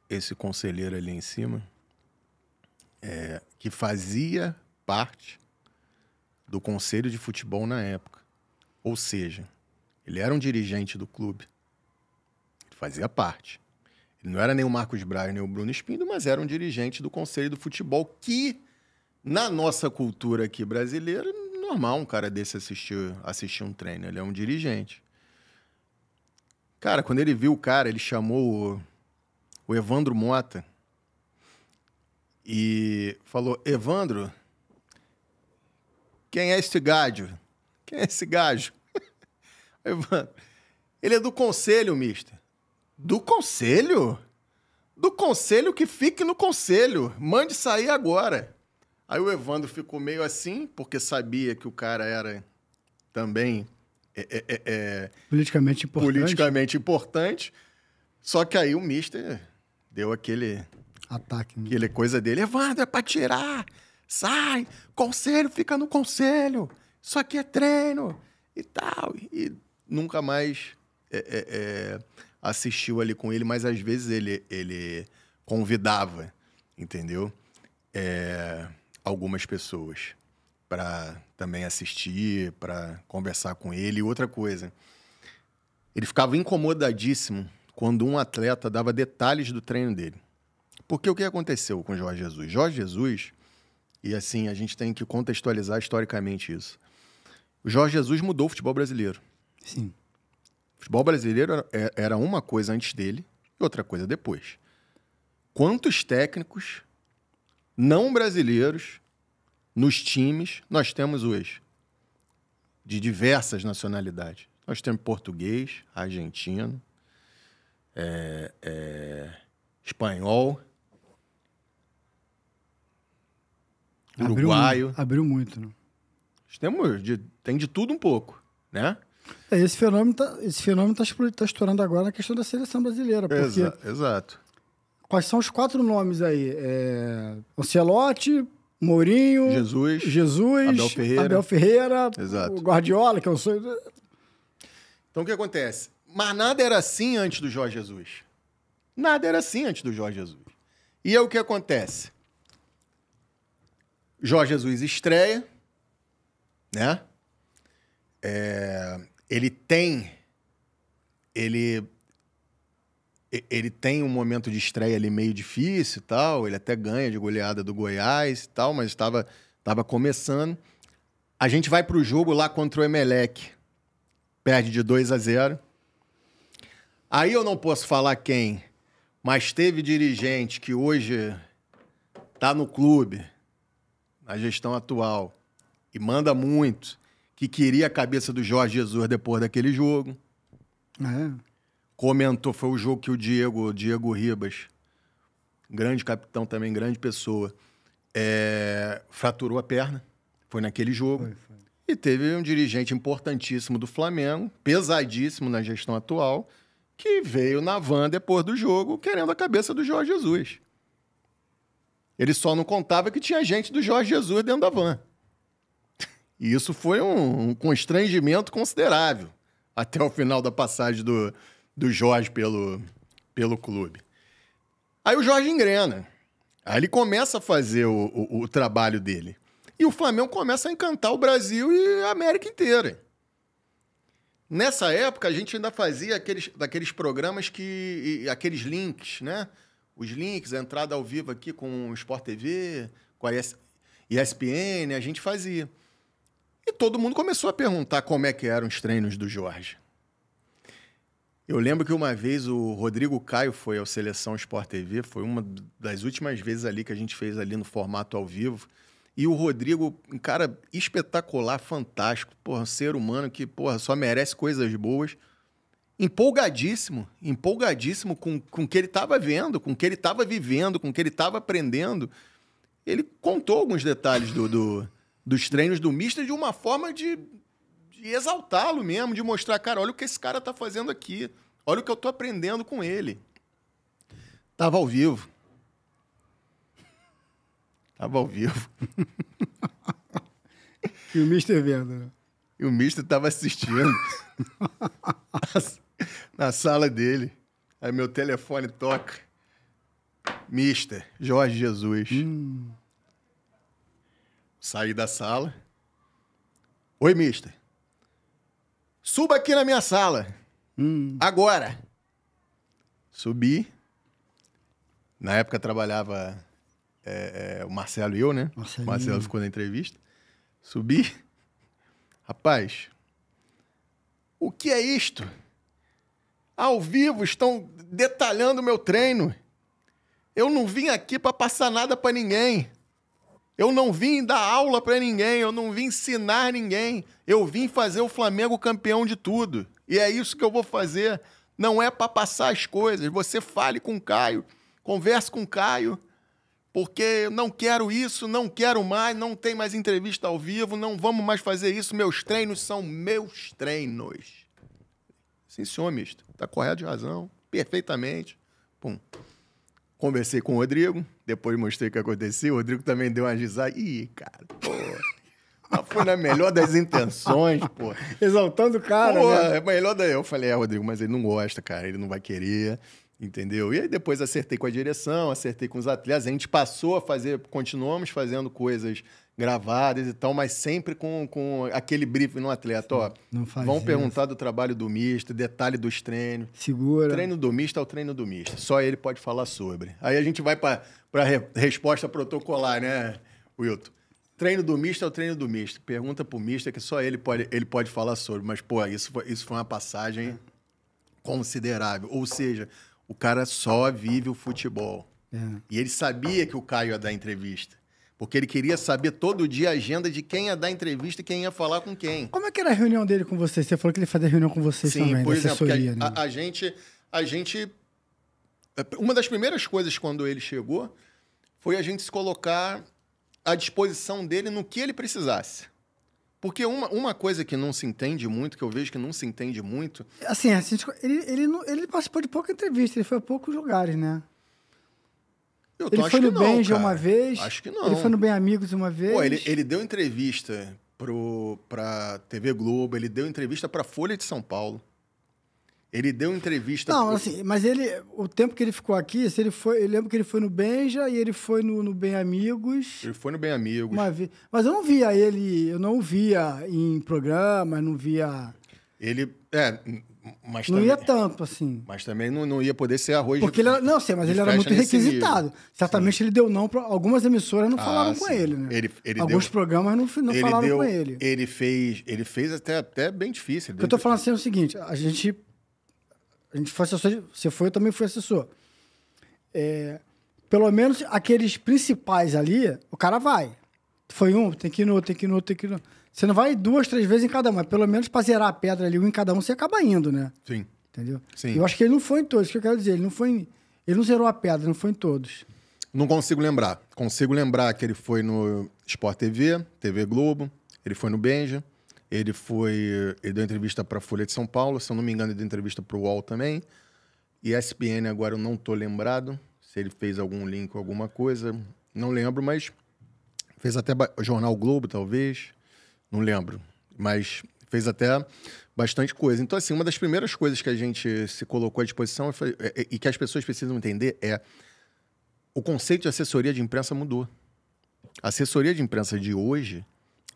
esse conselheiro ali em cima, que fazia parte do conselho de futebol na época, ou seja, ele era um dirigente do clube, ele fazia parte. Ele não era nem o Marcos Braz, nem o Bruno Espindo, mas era um dirigente do conselho do futebol que, na nossa cultura aqui brasileira, é normal um cara desse assistir um treino. Ele é um dirigente. Cara, quando ele viu o cara, ele chamou o Evandro Mota e falou: Evandro, quem é esse gajo? Quem é esse gajo? Evandro, ele é do conselho, mister. Do conselho? Do conselho que fique no conselho. Mande sair agora. Aí o Evandro ficou meio assim, porque sabia que o cara era também politicamente importante. Só que aí o mister deu aquele ataque, né? aquele coisa dele. Evandro, é pra tirar. Sai. Conselho, fica no conselho. Isso aqui é treino e tal. E nunca mais assistiu ali com ele, mas às vezes ele convidava, entendeu? Algumas pessoas para também assistir, para conversar com ele. E outra coisa, ele ficava incomodadíssimo quando um atleta dava detalhes do treino dele. Porque o que aconteceu com o Jorge Jesus? Jorge Jesus, e assim, a gente tem que contextualizar historicamente isso. O Jorge Jesus mudou o futebol brasileiro. Sim. O futebol brasileiro era uma coisa antes dele e outra coisa depois. Quantos técnicos não brasileiros nos times nós temos hoje? De diversas nacionalidades. Nós temos português, argentino, espanhol, uruguaio. Abriu muito, né? Tem de tudo um pouco, né? Esse fenômeno tá estourando agora na questão da seleção brasileira. Porque Exato. quais são os 4 nomes aí? Ancelotti, Mourinho, Jesus, Abel Ferreira, Exato. o Guardiola, que eu sou... Então o que acontece? Mas nada era assim antes do Jorge Jesus. Nada era assim antes do Jorge Jesus. E é o que acontece? Jorge Jesus estreia, né? Ele tem um momento de estreia ali meio difícil e tal, ele até ganha de goleada do Goiás e tal, mas estava começando. A gente vai para o jogo lá contra o Emelec, perde de 2-0. Aí eu não posso falar quem, mas teve dirigente que hoje está no clube, na gestão atual, e manda muito, que queria a cabeça do Jorge Jesus depois daquele jogo. Comentou, foi o jogo que o Diego Ribas, grande capitão também, grande pessoa, fraturou a perna. Foi naquele jogo. Foi. E teve um dirigente importantíssimo do Flamengo, pesadíssimo na gestão atual, que veio na van depois do jogo querendo a cabeça do Jorge Jesus. Ele só não contava que tinha gente do Jorge Jesus dentro da van. E isso foi um constrangimento considerável até o final da passagem do Jorge pelo clube. Aí o Jorge engrena. Aí ele começa a fazer o trabalho dele. E o Flamengo começa a encantar o Brasil e a América inteira. Nessa época, a gente ainda fazia daqueles programas aqueles links, né? Os links, a entrada ao vivo aqui com o Sport TV, com a ESPN, a gente fazia. E todo mundo começou a perguntar como é que eram os treinos do Jorge. Eu lembro que uma vez o Rodrigo Caio foi ao Seleção Sport TV, foi uma das últimas vezes ali que a gente fez ali no formato ao vivo. E o Rodrigo, um cara espetacular, fantástico, porra, um ser humano que, porra, só merece coisas boas. Empolgadíssimo com o que ele estava vendo, com o que ele estava vivendo, com o que ele estava aprendendo. Ele contou alguns detalhes dos treinos do mister de uma forma de exaltá-lo mesmo, de mostrar, cara, olha o que esse cara está fazendo aqui, olha o que eu estou aprendendo com ele. Tava ao vivo. E o mister vendo, né? E o mister estava assistindo na sala dele. Aí meu telefone toca. Mister, Jorge Jesus. Saí da sala. Oi, mister. Suba aqui na minha sala. Agora. Subi. Na época trabalhava o Marcelo e eu, né? Marcelinho. O Marcelo ficou na entrevista. Subi. Rapaz, o que é isto? ao vivo estão detalhando o meu treino. Eu não vim aqui para passar nada para ninguém. Eu não vim dar aula para ninguém. Eu não vim ensinar ninguém. Eu vim fazer o Flamengo campeão de tudo. E é isso que eu vou fazer. Não é para passar as coisas. Você fale com o Caio. Converse com o Caio. Porque eu não quero isso, não quero mais, não tem mais entrevista ao vivo, não vamos mais fazer isso. Meus treinos são meus treinos. Sim, senhor, mister. Tá correto de razão. Perfeitamente. Pum. Conversei com o Rodrigo, depois mostrei o que aconteceu. O Rodrigo também deu uma risada. Ih, cara, pô. Mas foi na melhor das intenções, pô. Exaltando o cara, pô, né? é melhor daí. Eu falei, Rodrigo, mas ele não gosta, cara. Ele não vai querer, entendeu? E aí depois acertei com a direção, acertei com os atletas. A gente passou a fazer, continuamos fazendo coisas gravadas e tal, mas sempre com aquele briefing no atleta. Ó, vão perguntar do trabalho do mister, detalhe dos treinos. Segura. Treino do mister é o treino do mister. Só ele pode falar sobre. Aí a gente vai para resposta protocolar, né, Wilton? Treino do mister é o treino do mister. Pergunta pro mister que só ele pode falar sobre. Mas, pô, isso foi uma passagem considerável. Ou seja, o cara só vive o futebol. E ele sabia que o Caio ia dar entrevista. Porque ele queria saber todo dia a agenda de quem ia dar entrevista e quem ia falar com quem. Como é que era a reunião dele com vocês? Você falou que ele fazia reunião com vocês também, Sim, por exemplo, assessoria, né? a gente... Uma das primeiras coisas quando ele chegou foi a gente se colocar à disposição dele no que ele precisasse. Porque uma coisa que não se entende muito, que eu vejo que não se entende muito... Assim, ele participou de pouca entrevista, ele foi a poucos lugares, né? Ele foi no Benja uma vez. Acho que não. Ele foi no Bem Amigos uma vez. Pô, ele deu entrevista pra TV Globo, ele deu entrevista pra Folha de São Paulo. Ele deu entrevista... Não, assim, mas o tempo que ele ficou aqui, eu lembro que ele foi no Benja e ele foi no Bem Amigos. Ele foi no Bem Amigos. Uma vez. Mas eu não via ele, eu não o via em programa, não via... Ele... Mas não também, ia tanto, assim. Mas também não ia poder ser arroz porque ele era, não sei, mas ele era muito requisitado. Certamente Sim. Ele deu não para algumas emissoras não falaram com ele, né? Alguns programas não falaram com ele. Ele fez até bem difícil. Eu tô falando assim é o seguinte, a gente foi assessor, você foi, eu também fui assessor. Pelo menos aqueles principais ali, o cara vai. Foi tem que ir no outro, tem que ir no outro, tem que ir no outro. Você não vai 2, 3 vezes em cada um, mas pelo menos pra zerar a pedra ali, um em cada um, você acaba indo, né? Sim. Entendeu? Sim. Eu acho que ele não foi em todos, isso que eu quero dizer. Ele não zerou a pedra, não foi em todos. Não consigo lembrar. Consigo lembrar que ele foi no Sport TV, TV Globo, ele foi no Benja, ele deu entrevista pra Folha de São Paulo, se eu não me engano, ele deu entrevista pro UOL também. E ESPN agora eu não tô lembrado se ele fez algum link ou alguma coisa. Não lembro, mas fez até Jornal Globo, talvez. Não lembro, mas fez até bastante coisa. Então, assim, uma das primeiras coisas que a gente se colocou à disposição e que as pessoas precisam entender é o conceito de assessoria de imprensa mudou. A assessoria de imprensa de hoje,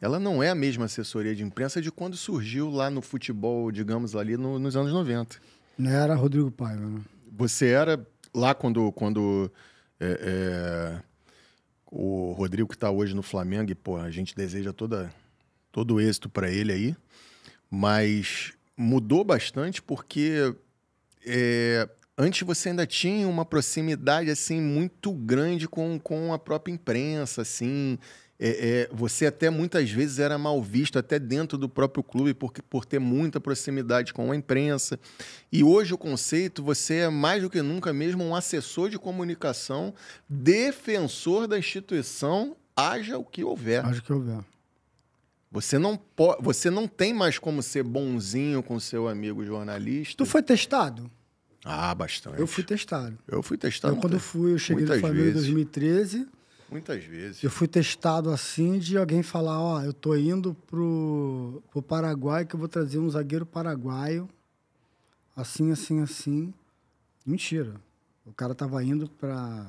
ela não é a mesma assessoria de imprensa de quando surgiu lá no futebol, digamos, ali nos anos 90. Não era Rodrigo Paiva, né? Você era lá quando o Rodrigo que está hoje no Flamengo, e, pô, a gente deseja todo êxito para ele aí, mas mudou bastante porque antes você ainda tinha uma proximidade assim muito grande com a própria imprensa, assim, você até muitas vezes era mal visto até dentro do próprio clube por ter muita proximidade com a imprensa. E hoje o conceito, você é mais do que nunca mesmo um assessor de comunicação, defensor da instituição, haja o que houver. Haja o que houver. Você não tem mais como ser bonzinho com seu amigo jornalista. Tu foi testado? Ah, bastante. Eu fui testado. Quando eu cheguei no Flamengo em 2013. Muitas vezes. Eu fui testado assim de alguém falar, ó, eu tô indo pro Paraguai que eu vou trazer um zagueiro paraguaio. Assim, assim, assim. Mentira. O cara tava indo para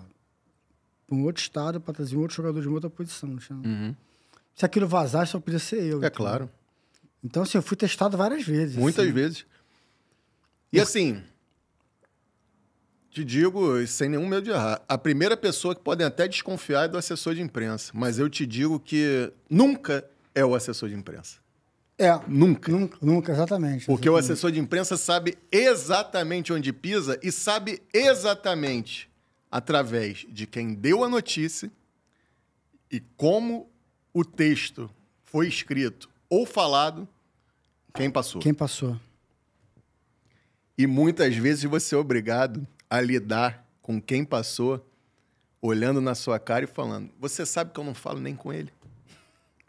um outro estado para trazer um outro jogador de uma outra posição. Uhum. Se aquilo vazasse, só podia ser eu. É claro. Então, assim, eu fui testado várias vezes. Muitas vezes. E assim, te digo, sem nenhum medo de errar, a primeira pessoa que podem até desconfiar é do assessor de imprensa, mas eu te digo que nunca é o assessor de imprensa. Nunca. Nunca, exatamente. Porque o assessor de imprensa sabe exatamente onde pisa e sabe exatamente através de quem deu a notícia e como o texto foi escrito ou falado, quem passou. Quem passou. E muitas vezes você é obrigado a lidar com quem passou, olhando na sua cara e falando, você sabe que eu não falo nem com ele.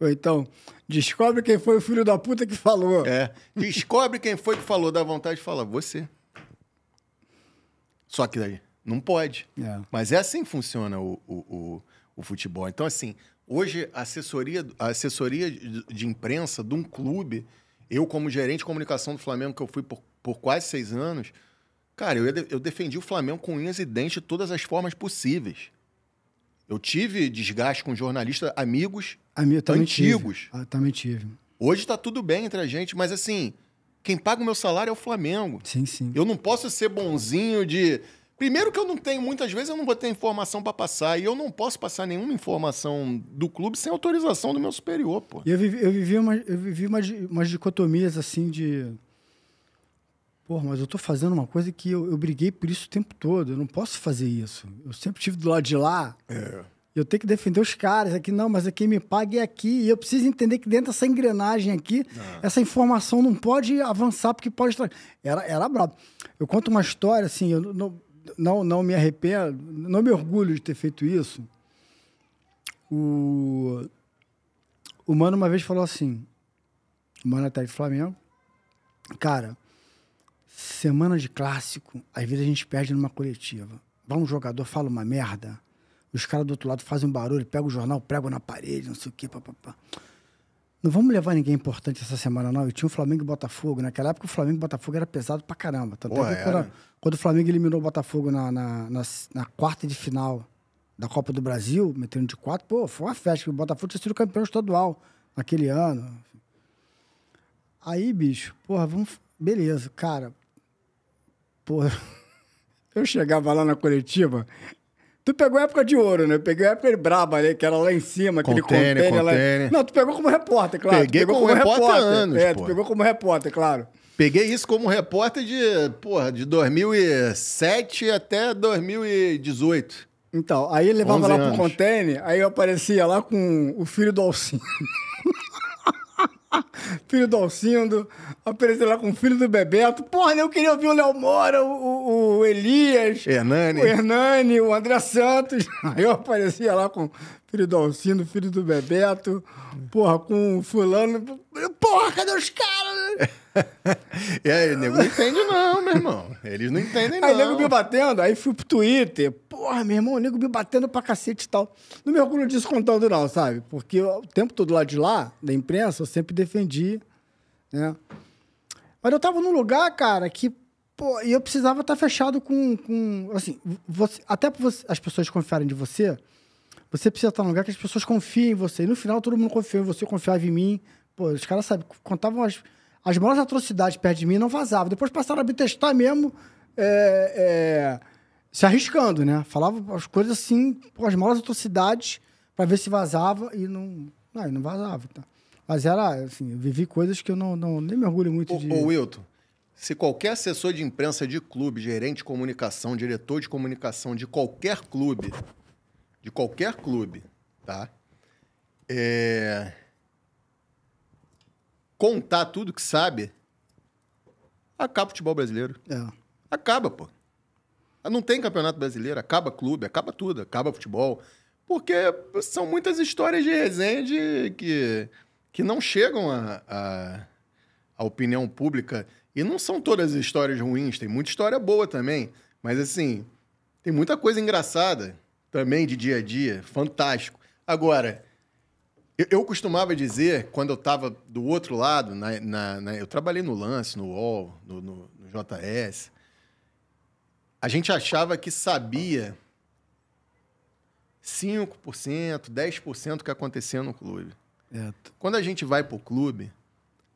Ou então, descobre quem foi o filho da puta que falou. Descobre quem foi que falou, dá vontade de falar, você. Só que daí, não pode. Mas é assim que funciona o futebol. Então, assim, hoje a assessoria de imprensa de um clube, eu como gerente de comunicação do Flamengo, que eu fui por quase 6 anos, cara, eu defendi o Flamengo com unhas e dentes de todas as formas possíveis. Eu tive desgaste com jornalistas, amigos antigos. Também tive. Hoje está tudo bem entre a gente, mas assim, quem paga o meu salário é o Flamengo. Sim, sim. Eu não posso ser bonzinho de... Primeiro que eu não tenho, muitas vezes eu não vou ter informação para passar, e eu não posso passar nenhuma informação do clube sem autorização do meu superior, pô. Eu vivi umas dicotomias assim de... Porra, mas eu tô fazendo uma coisa que eu briguei por isso o tempo todo. Eu não posso fazer isso. Eu sempre estive do lado de lá. Eu tenho que defender os caras. Aqui não, mas quem me paga é aqui. E eu preciso entender que dentro dessa engrenagem aqui, essa informação não pode avançar, porque pode... Era brabo. Eu conto uma história, assim, eu não me arrependo, não me orgulho de ter feito isso. O Mano uma vez falou assim, o Mano até de Flamengo, cara... Semana de clássico, às vezes a gente perde numa coletiva. Vai um jogador, fala uma merda, os caras do outro lado fazem um barulho, pegam o jornal, pregam na parede, não sei o quê, papapá. Não vamos levar ninguém importante essa semana, não. Eu tinha o Flamengo e Botafogo. Naquela época o Flamengo e Botafogo era pesado pra caramba. Tanto é que quando o Flamengo eliminou o Botafogo na quarta de final da Copa do Brasil, metendo de 4, pô, foi uma festa. O Botafogo tinha sido campeão estadual naquele ano. Aí, bicho, porra, beleza, cara. Porra, eu chegava lá na coletiva, tu pegou a época de ouro, né? Eu peguei a época de braba, né? Que era lá em cima, aquele container lá. Não, tu pegou como repórter, claro. Peguei como repórter há anos, tu pegou como repórter, claro. Peguei isso como repórter de 2007 até 2018. Então, aí ele levava lá pro container, aí eu aparecia lá com o filho do Alcindo. Filho do Alcindo, apareceu lá com o filho do Bebeto. Porra, eu queria ouvir o Léo Moura, o Elias, o Hernani, o André Santos. Aí eu aparecia lá com o filho do Alcindo, o filho do Bebeto, porra, com o fulano. Porra, cadê os caras? E aí, o nego não entende não, meu irmão. Eles não entendem não. Aí o nego me batendo, aí fui pro Twitter. Porra, meu irmão, o nego me batendo pra cacete e tal. Não me orgulho disso contando não, sabe? Porque o tempo todo lá de lá, da imprensa, eu sempre defendi, né? Mas eu tava num lugar, cara, que... Pô, e eu precisava estar fechado com assim, até pra as pessoas confiarem de você, você precisa estar num lugar que as pessoas confiem em você. E no final todo mundo confiou em você, confiava em mim. Pô, os caras, sabe, contavam as maiores atrocidades perto de mim, não vazavam. Depois passaram a me testar mesmo, se arriscando, né? Falava as coisas assim, pô, as maiores atrocidades, pra ver se vazava e não vazava. Tá? Mas era, assim, eu vivi coisas que eu nem me orgulho muito de... Ô, Wilton, se qualquer assessor de imprensa de clube, gerente de comunicação, diretor de comunicação de qualquer clube, tá? Contar tudo que sabe, acaba o futebol brasileiro. Acaba, pô. Não tem campeonato brasileiro, acaba clube, acaba tudo, acaba futebol. Porque são muitas histórias de resenha que não chegam à opinião pública. E não são todas as histórias ruins, tem muita história boa também. Mas, assim, tem muita coisa engraçada também de dia a dia, fantástico. Agora... Eu costumava dizer, quando eu estava do outro lado, eu trabalhei no Lance, no UOL, no JS, a gente achava que sabia 5%, 10% do que acontecia no clube. Quando a gente vai para o clube,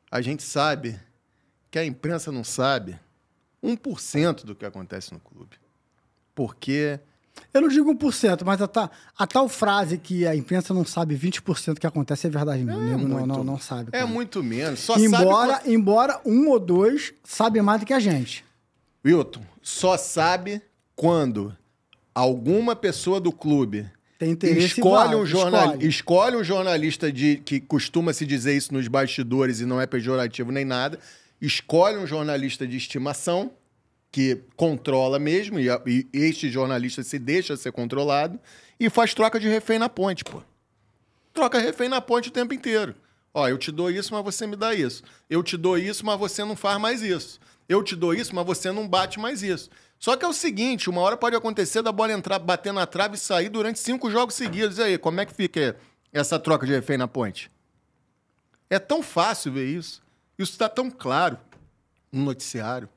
a gente sabe que a imprensa não sabe 1% do que acontece no clube. Porque Eu não digo 1%, mas a tal frase que a imprensa não sabe 20% que acontece é verdade mesmo. O nego não sabe. É cara. muito menos. Só embora um ou dois sabe mais do que a gente. Wilton, só sabe quando alguma pessoa do clube tem interesse escolhe um jornalista que costuma se dizer isso nos bastidores e não é pejorativo nem nada, escolhe um jornalista de estimação que controla mesmo, e este jornalista se deixa ser controlado, e faz troca de refém na ponte, pô. Troca refém na ponte o tempo inteiro. Ó, eu te dou isso, mas você me dá isso. Eu te dou isso, mas você não faz mais isso. Eu te dou isso, mas você não bate mais isso. Só que é o seguinte, uma hora pode acontecer da bola entrar, bater na trave e sair durante 5 jogos seguidos. E aí, como é que fica essa troca de refém na ponte? É tão fácil ver isso. Isso está tão claro no noticiário.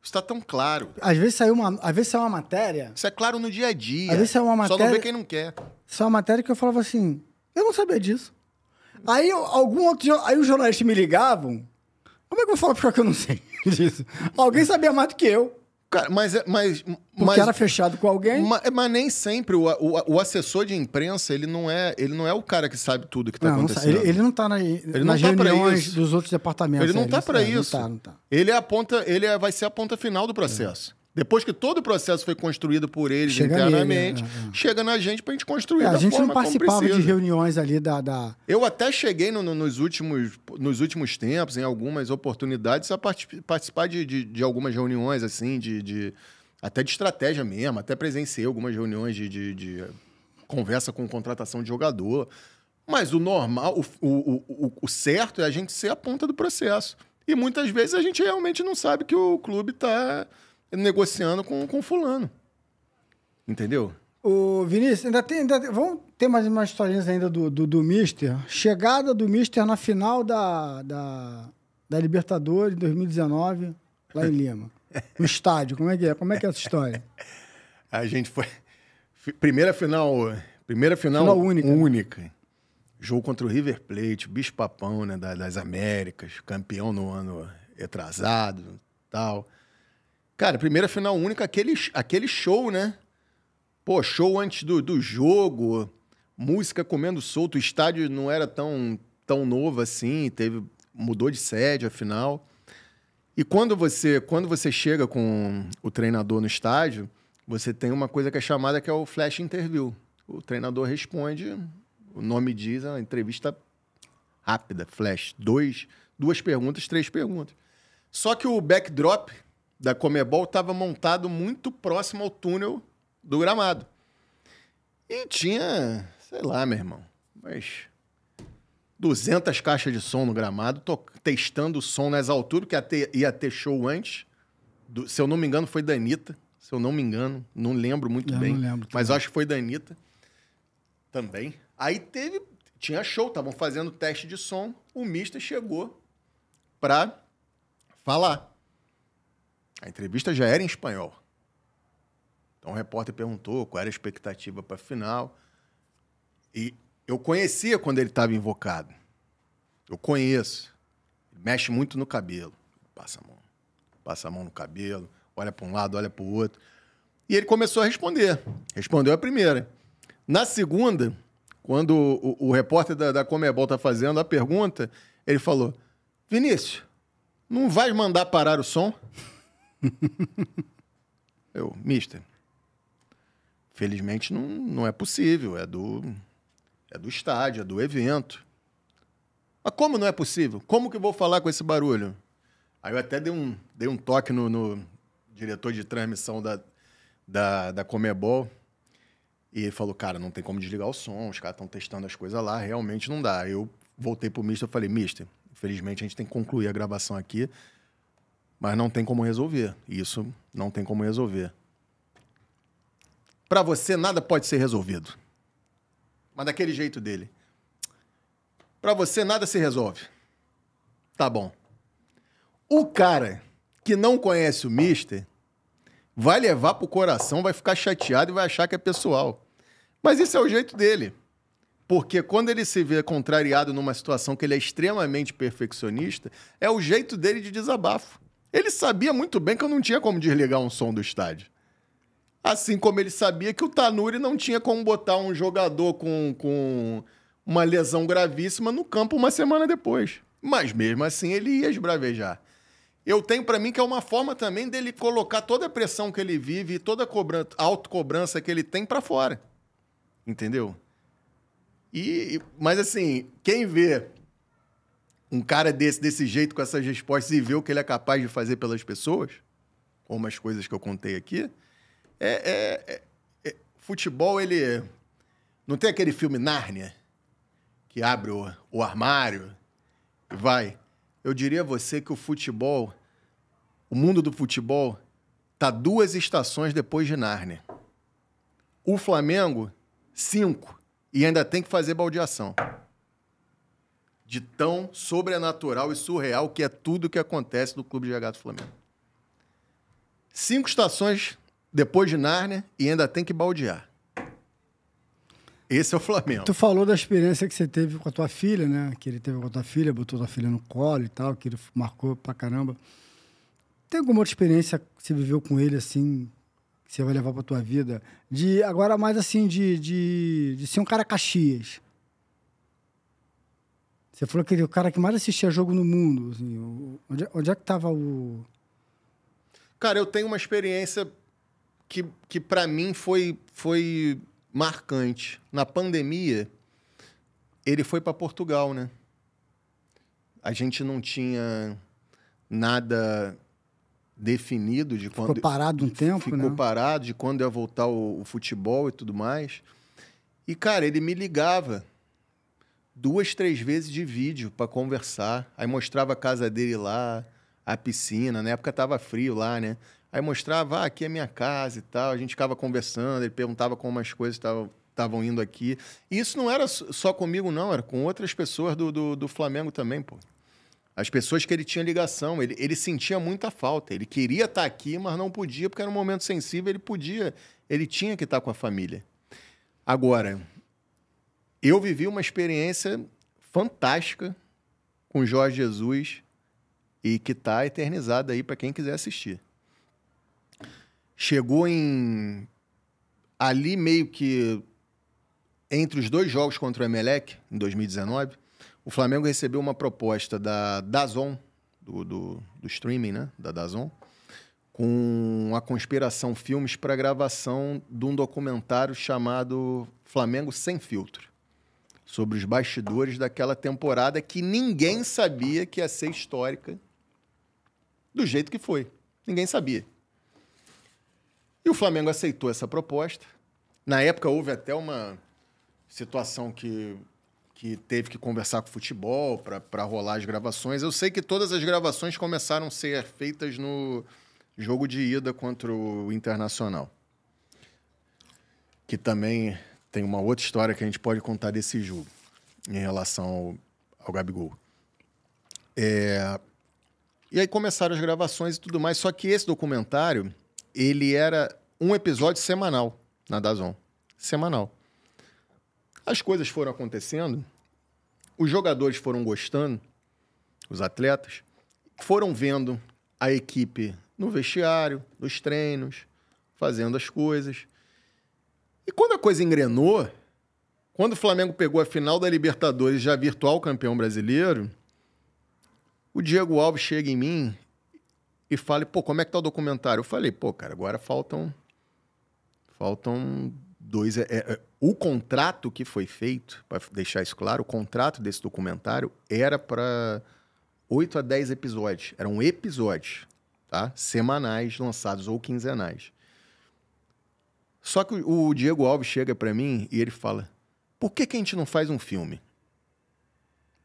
Isso está tão claro. Às vezes saiu uma matéria... Isso é claro no dia a dia. Às vezes saiu uma matéria... Só não vê quem não quer. Saiu uma matéria que eu falava assim, eu não sabia disso. Aí aí os jornalistas me ligavam, como é que eu vou falar pra que eu não sei disso? Alguém sabia mais do que eu. Cara, Porque era fechado com alguém. Mas nem sempre o assessor de imprensa, ele não é o cara que sabe tudo que está acontecendo. Ele não está nas reuniões dos outros departamentos. Ele não está para isso. Não tá. Ele vai ser a ponta final do processo. Depois que todo o processo foi construído por eles internamente, chega na gente pra gente construir da forma como precisa. A gente não participava de reuniões ali da... Eu até cheguei nos últimos tempos, em algumas oportunidades, a participar de algumas reuniões, assim, até de estratégia mesmo, até presenciei algumas reuniões de conversa com contratação de jogador. Mas o normal, o certo é a gente ser a ponta do processo. E muitas vezes a gente realmente não sabe que o clube está negociando com fulano. Entendeu? Ô, Vinícius, vamos ter mais umas historinhas ainda do Mister. Chegada do Mister na final da Libertadores 2019, lá em Lima. No estádio, como é que é? Como é que é essa história? A gente foi... Primeira final única. Jogo contra o River Plate, bicho-papão, né, das Américas, campeão no ano retrasado e tal. Cara, primeira final única, aquele show, né? Pô, show antes do jogo, música comendo solto, o estádio não era tão novo assim, mudou de sede, afinal. E quando você chega com o treinador no estádio, você tem uma coisa que é chamada que é o flash interview. O treinador responde, o nome diz, a entrevista rápida, flash. 2 perguntas, 3 perguntas. Só que o backdrop da Conmebol estava montado muito próximo ao túnel do gramado. E tinha, sei lá, meu irmão, mas 200 caixas de som no gramado, testando o som nas alturas, que ia ter show antes. Se eu não me engano, foi da Anitta. Se eu não me engano, não lembro muito bem. Não lembro, mas acho que foi da Anitta também. Aí tinha show, estavam fazendo teste de som. O Mister chegou para falar. A entrevista já era em espanhol. Então o repórter perguntou qual era a expectativa para a final. E eu conhecia quando ele estava invocado. Eu conheço. Ele mexe muito no cabelo. Passa a mão no cabelo, olha para um lado, olha para o outro. E ele começou a responder. Respondeu a primeira. Na segunda, quando o repórter da Conmebol está fazendo a pergunta, ele falou: Vinícius, não vai mandar parar o som? Mister, felizmente não é possível, é do estádio, é do evento. Mas como não é possível? Como que eu vou falar com esse barulho? Aí eu até dei um toque no diretor de transmissão da Conmebol e ele falou, cara, não tem como desligar o som, os caras estão testando as coisas lá, realmente não dá. Aí eu voltei pro Mister e falei, Mister, infelizmente a gente tem que concluir a gravação aqui, mas não tem como resolver. Isso não tem como resolver. Para você, nada pode ser resolvido. Mas daquele jeito dele. Para você, nada se resolve. Tá bom. O cara que não conhece o Mister vai levar pro coração, vai ficar chateado e vai achar que é pessoal. Mas isso é o jeito dele. Porque quando ele se vê contrariado numa situação que ele é extremamente perfeccionista, é o jeito dele de desabafo. Ele sabia muito bem que eu não tinha como desligar um som do estádio. Assim como ele sabia que o Tanuri não tinha como botar um jogador com uma lesão gravíssima no campo uma semana depois. Mas mesmo assim ele ia esbravejar. Eu tenho para mim que é uma forma também dele colocar toda a pressão que ele vive e toda a autocobrança que ele tem para fora. Entendeu? Mas assim, quem vê um cara desse jeito, com essas respostas, e vê o que ele é capaz de fazer pelas pessoas, como as coisas que eu contei aqui, futebol, ele... Não tem aquele filme Nárnia, que abre o armário e vai... Eu diria a você que o futebol, o mundo do futebol, tá 2 estações depois de Nárnia. O Flamengo, 5. E ainda tem que fazer baldeação. De tão sobrenatural e surreal que é tudo que acontece no Clube de Regatas Flamengo. 5 estações depois de Nárnia e ainda tem que baldear. Esse é o Flamengo. Tu falou da experiência que você teve com a tua filha, né? Que ele teve com a tua filha, botou tua filha no colo e tal, que ele marcou pra caramba. Tem alguma outra experiência que você viveu com ele, assim, que você vai levar pra tua vida? Agora mais assim, de ser um cara Caxias. Você falou que ele é o cara que mais assistia jogo no mundo. Assim, onde é que tava o... Cara, eu tenho uma experiência que para mim foi marcante. Na pandemia, ele foi para Portugal, né? A gente não tinha nada definido de quando... Ficou parado um tempo, né? Ficou parado de quando ia voltar o futebol e tudo mais. E, cara, ele me ligava 2, 3 vezes de vídeo para conversar. Aí mostrava a casa dele lá, a piscina. Na época tava frio lá, né? Aí mostrava, aqui é minha casa e tal. A gente ficava conversando, ele perguntava como as coisas estavam indo aqui. E isso não era só comigo, não. Era com outras pessoas do Flamengo também, pô. As pessoas que ele tinha ligação. Ele sentia muita falta. Ele queria estar aqui, mas não podia, porque era um momento sensível. Ele tinha que estar com a família. Agora, eu vivi uma experiência fantástica com o Jorge Jesus e que está eternizada aí para quem quiser assistir. Chegou ali meio que entre os 2 jogos contra o Emelec, em 2019, o Flamengo recebeu uma proposta da DAZN, do streaming, né? Da DAZN, com a Conspiração Filmes para a gravação de um documentário chamado Flamengo Sem Filtro, sobre os bastidores daquela temporada que ninguém sabia que ia ser histórica do jeito que foi. Ninguém sabia. E o Flamengo aceitou essa proposta. Na época, houve até uma situação que teve que conversar com o futebol para rolar as gravações. Eu sei que todas as gravações começaram a ser feitas no jogo de ida contra o Internacional, que também tem uma outra história que a gente pode contar desse jogo em relação ao Gabigol. E aí começaram as gravações e tudo mais, só que esse documentário, ele era um episódio semanal na DAZN. Semanal. As coisas foram acontecendo, os jogadores foram gostando, os atletas, foram vendo a equipe no vestiário, nos treinos, fazendo as coisas. E quando a coisa engrenou, quando o Flamengo pegou a final da Libertadores, já virtual campeão brasileiro, o Diego Alves chega em mim e fala, pô, como é que tá o documentário? Eu falei, pô, cara, agora faltam 2... O contrato que foi feito, para deixar isso claro, o contrato desse documentário era para 8 a 10 episódios. Eram episódios, tá? Semanais, lançados ou quinzenais. Só que o Diego Alves chega para mim e ele fala, por que a gente não faz um filme?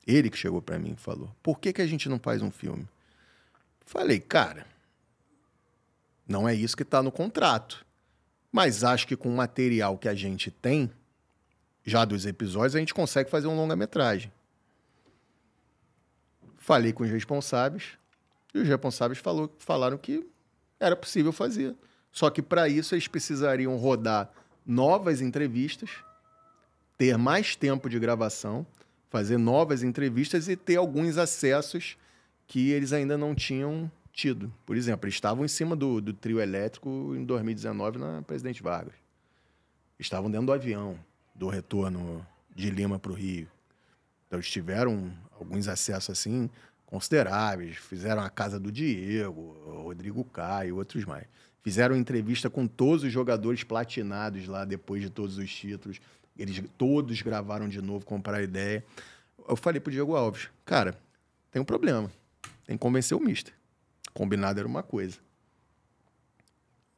Ele que chegou para mim e falou, por que a gente não faz um filme? Falei, cara, não é isso que está no contrato. Mas acho que com o material que a gente tem, já dos episódios, a gente consegue fazer um longa-metragem. Falei com os responsáveis, e os responsáveis falaram que era possível fazer. Só que para isso eles precisariam rodar novas entrevistas, ter mais tempo de gravação, fazer novas entrevistas e ter alguns acessos que eles ainda não tinham tido. Por exemplo, eles estavam em cima do trio elétrico em 2019 na Presidente Vargas. Estavam dentro do avião, do retorno de Lima para o Rio. Então, eles tiveram alguns acessos assim consideráveis. Fizeram a casa do Diego, Rodrigo Caio, outros mais. Fizeram entrevista com todos os jogadores platinados lá depois de todos os títulos. Eles todos gravaram de novo, compraram ideia. Eu falei pro Diego Alves, cara, tem um problema. Tem que convencer o mister. Combinado era uma coisa.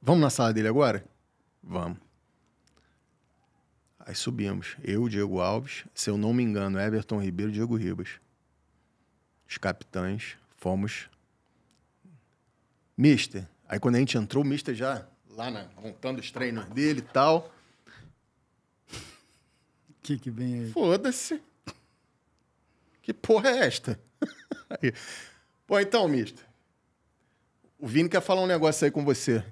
Vamos na sala dele agora? Vamos. Aí subimos. Eu, Diego Alves, se eu não me engano, Everton Ribeiro e Diego Ribas. Os capitães, fomos. Mister. Aí quando a gente entrou, o mister já lá montando os treinos dele e tal. O que vem aí? Foda-se. Que porra é esta? Aí. Pô, então, mister. O Vini quer falar um negócio aí com você.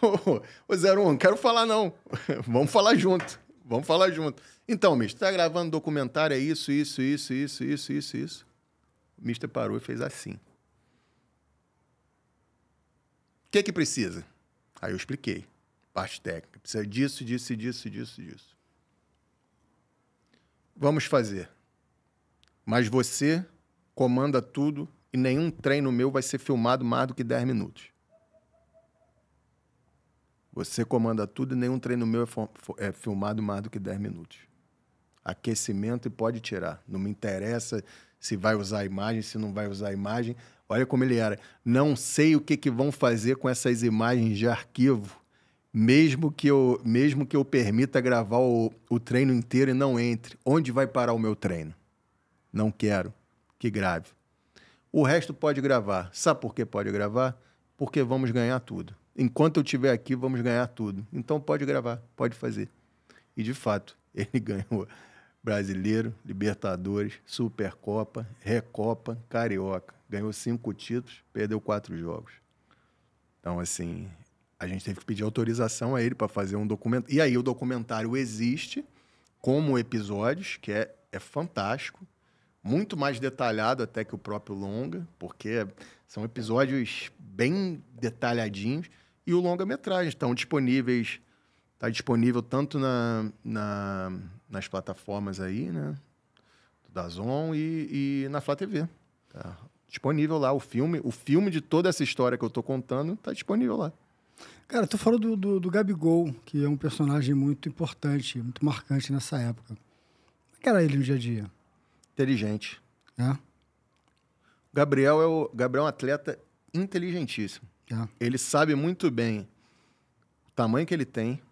Ô, 01, não quero falar, não. Vamos falar junto. Vamos falar junto. Então, mister, tá gravando documentário, é isso. O mister parou e fez assim. O que precisa? Aí eu expliquei. Parte técnica. Precisa disso. Vamos fazer. Mas você comanda tudo e nenhum treino meu vai ser filmado mais do que 10 minutos. Você comanda tudo e nenhum treino meu é filmado mais do que 10 minutos. Aquecimento e pode tirar. Não me interessa se vai usar a imagem, se não vai usar a imagem. Olha como ele era. Não sei o que vão fazer com essas imagens de arquivo, mesmo que eu permita gravar o treino inteiro e não entre. Onde vai parar o meu treino? Não quero que grave. O resto pode gravar. Sabe por que pode gravar? Porque vamos ganhar tudo. Enquanto eu estiver aqui, vamos ganhar tudo. Então pode gravar, pode fazer. E, de fato, ele ganhou Brasileiro, Libertadores, Supercopa, Recopa, Carioca. Ganhou 5 títulos, perdeu 4 jogos. Então, assim, a gente teve que pedir autorização a ele para fazer um documentário. E aí o documentário existe como episódios, que é fantástico. Muito mais detalhado até que o próprio longa, porque são episódios bem detalhadinhos. E o longa-metragem estão disponíveis. Está disponível tanto nas plataformas aí, né? Do DAZN e na Flá TV. Tá disponível lá o filme de toda essa história que eu estou contando está disponível lá. Cara, tu falou do Gabigol, que é um personagem muito importante, muito marcante nessa época. Como é que era ele no dia a dia? Inteligente. É? O Gabriel é um atleta inteligentíssimo. É. Ele sabe muito bem o tamanho que ele tem.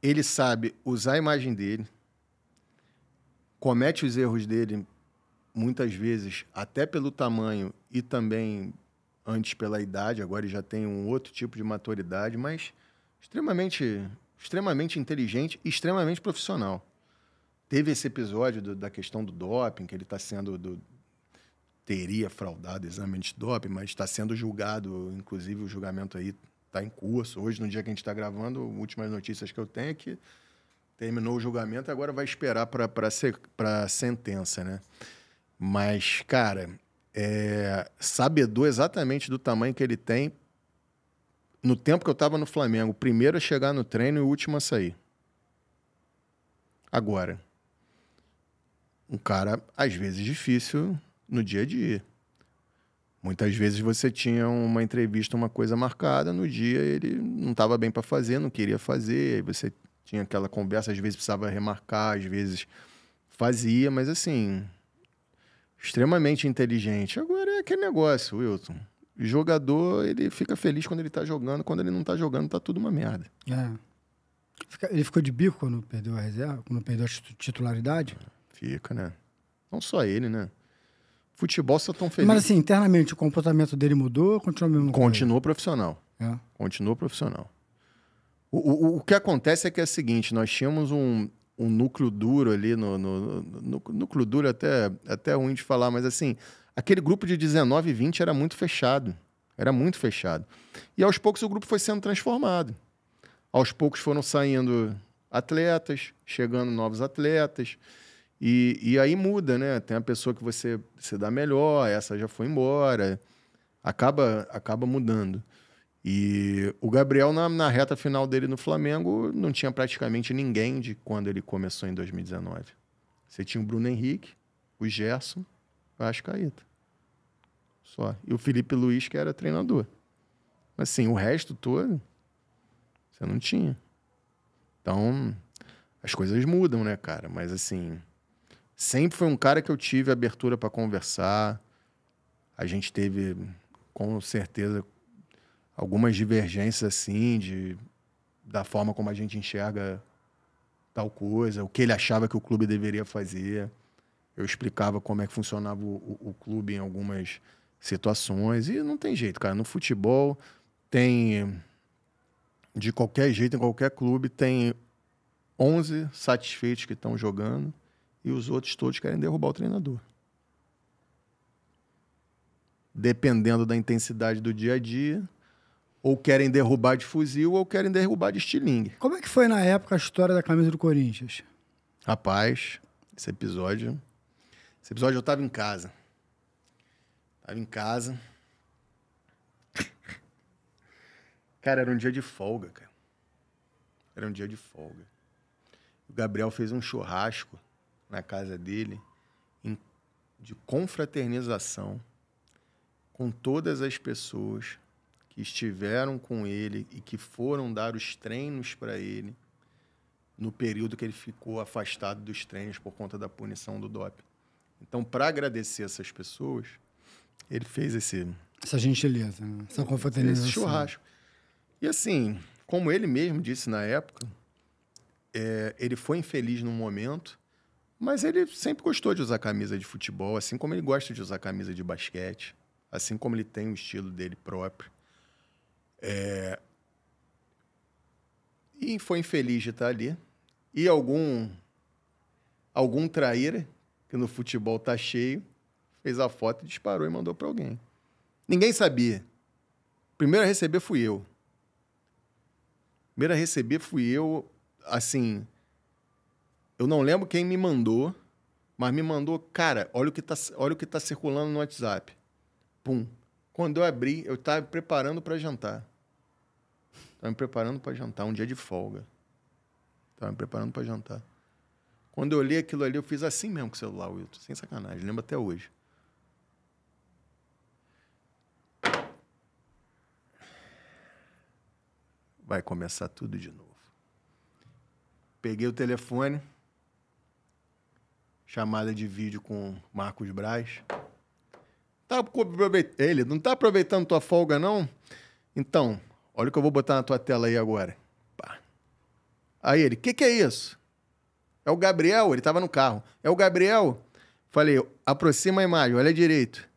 Ele sabe usar a imagem dele. Comete os erros dele, muitas vezes, até pelo tamanho e também antes pela idade. Agora ele já tem um outro tipo de maturidade, mas extremamente inteligente e extremamente profissional. Teve esse episódio da questão do doping, que ele está sendo... teria fraudado exame antidoping, mas está sendo julgado, inclusive o julgamento aí está em curso. Hoje, no dia que a gente está gravando, últimas notícias que eu tenho é que terminou o julgamento, agora vai esperar para sentença, né? Mas, cara, sabedor exatamente do tamanho que ele tem. No tempo que eu estava no Flamengo, o primeiro a chegar no treino e o último a sair. Agora, um cara, às vezes, difícil no dia a dia. Muitas vezes você tinha uma entrevista, uma coisa marcada, no dia ele não estava bem para fazer, não queria fazer, aí você tinha aquela conversa, às vezes precisava remarcar, às vezes fazia, mas assim, extremamente inteligente. Agora é aquele negócio, Wilton. O jogador, ele fica feliz quando ele tá jogando, quando ele não tá jogando, tá tudo uma merda. Ele ficou de bico quando perdeu a reserva, quando perdeu a titularidade? Fica, né? Não só ele, né? Futebol só tão feliz. Mas assim, internamente, o comportamento dele mudou ou continuou mesmo? Continuou profissional. Continuou profissional. O que acontece é que é o seguinte, nós tínhamos um núcleo duro ali, núcleo duro até ruim de falar, mas assim, aquele grupo de 19 e 20 era muito fechado. Era muito fechado. E aos poucos o grupo foi sendo transformado. Aos poucos foram saindo atletas, chegando novos atletas. E aí muda, né? Tem a pessoa que você se dá melhor, essa já foi embora. Acaba mudando. E o Gabriel, na reta final dele no Flamengo, não tinha praticamente ninguém de quando ele começou em 2019. Você tinha o Bruno Henrique, o Gerson, o Arrascaeta. Só. E o Felipe Luiz, que era treinador. Mas, assim, o resto todo, você não tinha. Então, as coisas mudam, né, cara? Mas, assim, sempre foi um cara que eu tive abertura para conversar. A gente teve, com certeza, algumas divergências, assim, da forma como a gente enxerga tal coisa, o que ele achava que o clube deveria fazer. Eu explicava como é que funcionava o clube em algumas situações. E não tem jeito, cara. No futebol, tem... De qualquer jeito, em qualquer clube, tem 11 satisfeitos que estão jogando e os outros todos querem derrubar o treinador. Dependendo da intensidade do dia a dia, ou querem derrubar de fuzil ou querem derrubar de estilingue. Como é que foi na época a história da camisa do Corinthians? Rapaz, esse episódio eu estava em casa. Cara, era um dia de folga, cara. O Gabriel fez um churrasco na casa dele de confraternização com todas as pessoas que estiveram com ele e que foram dar os treinos para ele no período que ele ficou afastado dos treinos por conta da punição do doping. Então, para agradecer essas pessoas, ele fez essa gentileza, né? Essa confraternização. Esse churrasco. E assim, como ele mesmo disse na época, ele foi infeliz num momento, mas ele sempre gostou de usar camisa de futebol, assim como ele gosta de usar camisa de basquete, assim como ele tem o estilo dele próprio. E foi infeliz de estar ali. E algum traíra, que no futebol tá cheio, fez a foto, disparou e mandou para alguém. Ninguém sabia. Primeiro a receber fui eu. Assim, eu não lembro quem me mandou, mas me mandou, cara, olha o que tá circulando no WhatsApp. Pum. Quando eu abri, eu estava preparando para jantar. Um dia de folga. Estava me preparando para jantar. Quando eu olhei aquilo ali, eu fiz assim mesmo com o celular, Wilton, sem sacanagem, lembro até hoje. Vai começar tudo de novo. Peguei o telefone, chamada de vídeo com Marcos Braz. Ele, não tá aproveitando tua folga, não? Então, olha o que eu vou botar na tua tela aí agora. Pá. Aí ele, que é isso? É o Gabriel, ele tava no carro. É o Gabriel? Falei, aproxima a imagem, olha direito.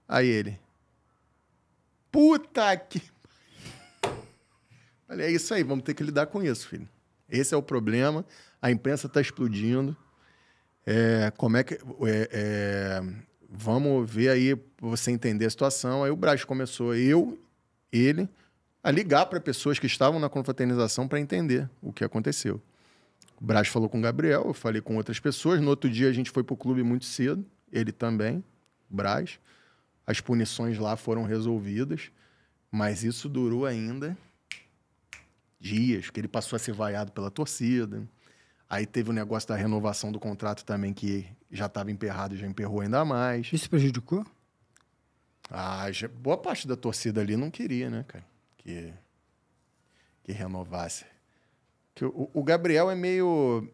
Aí ele, puta que... Falei, é isso aí, vamos ter que lidar com isso, filho. Esse é o problema, a imprensa tá explodindo. Vamos ver aí, pra você entender a situação. Aí o Braz começou, ele, a ligar para pessoas que estavam na confraternização para entender o que aconteceu. O Braz falou com o Gabriel, eu falei com outras pessoas. No outro dia a gente foi pro clube muito cedo, ele também, o Braz. As punições lá foram resolvidas, mas isso durou ainda dias, que ele passou a ser vaiado pela torcida. Aí teve o negócio da renovação do contrato também, que já estava emperrado, já emperrou ainda mais. Isso prejudicou? Boa parte da torcida ali não queria, né, cara, que renovasse. Que o Gabriel é meio...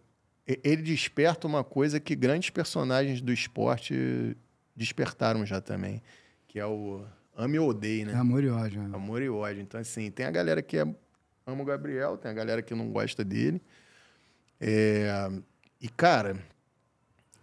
Ele desperta uma coisa que grandes personagens do esporte despertaram já também, que é o ame ou odeie, né? É amor e ódio. Né? Amor e ódio. Então, assim, tem a galera que ama o Gabriel, tem a galera que não gosta dele. E, cara...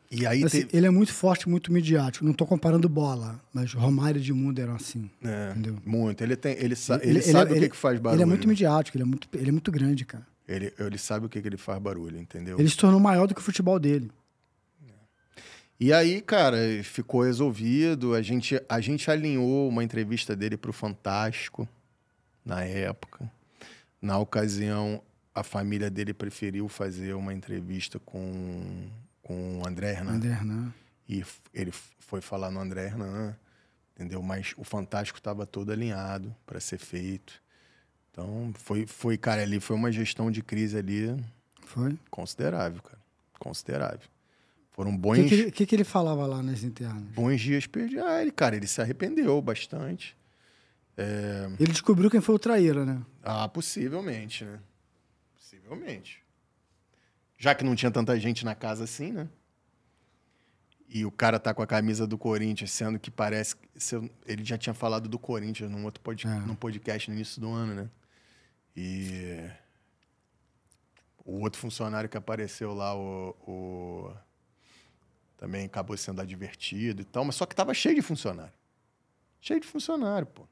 E aí assim, ele é muito forte, muito midiático. Não estou comparando bola, mas Romário e Edmundo eram assim. Entendeu? Muito. Ele sabe o que faz barulho. Ele é muito midiático, ele é muito grande, cara. Ele sabe o que ele faz barulho, entendeu? Ele se tornou maior do que o futebol dele. E aí, cara, ficou resolvido. A gente alinhou uma entrevista dele para o Fantástico, na época. Na ocasião, a família dele preferiu fazer uma entrevista com com o André Hernan. André Hernan. E ele foi falar no André Hernan, entendeu? Mas o Fantástico estava todo alinhado para ser feito. Então, cara, ali foi uma gestão de crise ali... Foi? Considerável, cara. Considerável. Foram bons... O que ele falava lá nas internas? Bons dias perdidos. Ele se arrependeu bastante. Ele descobriu quem foi o traíra, né? Possivelmente, né? Possivelmente. Já que não tinha tanta gente na casa assim, né? E o cara tá com a camisa do Corinthians, sendo que parece... Ele já tinha falado do Corinthians num outro num podcast no início do ano, né? E... O outro funcionário que apareceu lá, também acabou sendo advertido e tal, mas só que tava cheio de funcionário. Cheio de funcionário, pô.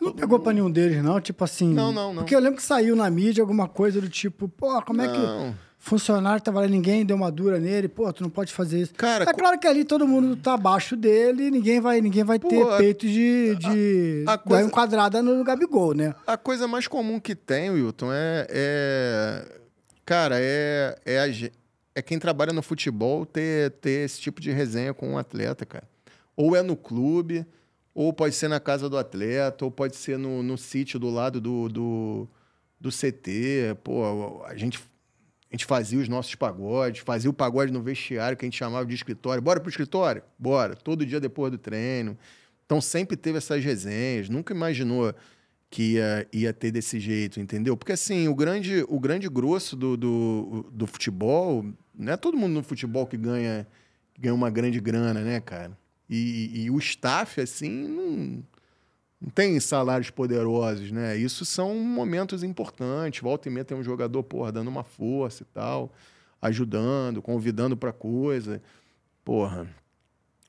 Não pegou pra nenhum deles, não? Tipo assim... Não. Porque eu lembro que saiu na mídia alguma coisa do tipo... Pô, como é que funcionário tava lá, ninguém deu uma dura nele? Pô, tu não pode fazer isso. Cara, é claro que ali todo mundo tá abaixo dele, ninguém vai ter peito de dar enquadrada no Gabigol, né? A coisa mais comum que tem, Wilton, Cara, é quem trabalha no futebol ter esse tipo de resenha com um atleta, cara. Ou é no clube, ou pode ser na casa do atleta, ou pode ser no sítio do lado do CT. Pô, a gente fazia os nossos pagodes, fazia o pagode no vestiário, que a gente chamava de escritório. Bora pro escritório? Bora. Todo dia depois do treino. Então sempre teve essas resenhas. Nunca imaginou que ia ter desse jeito, entendeu? Porque, assim, o grande grosso do futebol... Não é todo mundo no futebol que ganha uma grande grana, né, cara? E o staff, assim, não tem salários poderosos, né? Isso são momentos importantes. Volta e meia tem um jogador, porra, dando uma força e tal, ajudando, convidando pra coisa. Porra,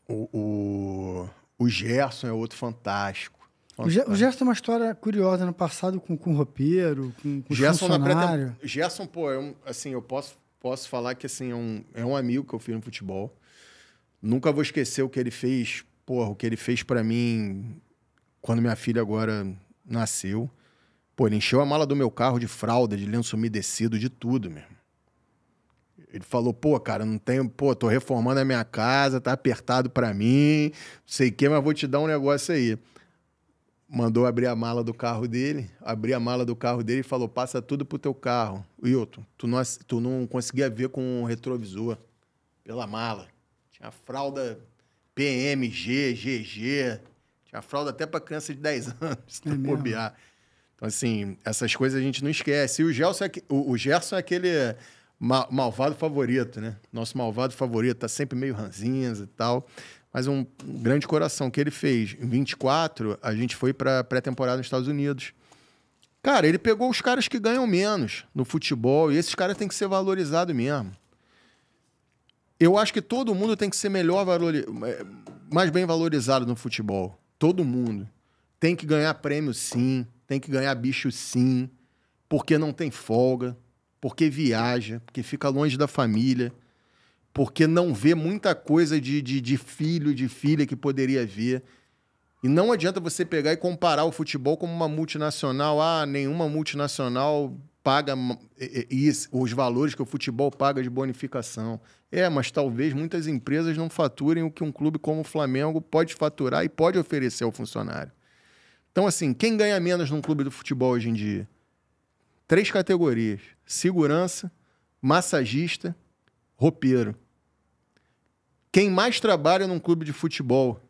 o Gerson é outro fantástico. O Gerson tem uma história curiosa no passado com o roupeiro, com o funcionário. Gerson, pô, assim, eu posso falar que assim, é um amigo que eu fiz no futebol. Nunca vou esquecer o que ele fez, porra, o que ele fez pra mim quando minha filha agora nasceu. Pô, ele encheu a mala do meu carro de fralda, de lenço umedecido, de tudo mesmo. Ele falou, pô, cara, não tenho... Pô, tô reformando a minha casa, tá apertado pra mim, não sei o quê, mas vou te dar um negócio aí. Mandou abrir a mala do carro dele, e falou, passa tudo pro teu carro. Wilton, tu não conseguia ver com o retrovisor pela mala. Tinha fralda PMG, GG, tinha fralda até pra criança de 10 anos, se tu bobear. Então, assim, essas coisas a gente não esquece. E o Gerson é aquele malvado favorito, né? Nosso malvado favorito, tá sempre meio ranzinza e tal. Mas um grande coração que ele fez. Em 24, a gente foi para pré-temporada nos Estados Unidos. Cara, ele pegou os caras que ganham menos no futebol e esses caras têm que ser valorizados mesmo. Eu acho que todo mundo tem que ser mais bem valorizado no futebol. Todo mundo. Tem que ganhar prêmio, sim. Tem que ganhar bicho, sim. Porque não tem folga. Porque viaja. Porque fica longe da família. Porque não vê muita coisa de filho, de filha que poderia ver. E não adianta você pegar e comparar o futebol como uma multinacional. Nenhuma multinacional paga os valores que o futebol paga de bonificação. Mas talvez muitas empresas não faturem o que um clube como o Flamengo pode faturar e pode oferecer ao funcionário. Então, assim, quem ganha menos num clube do futebol hoje em dia? 3 categorias. Segurança, massagista, roupeiro. Quem mais trabalha num clube de futebol,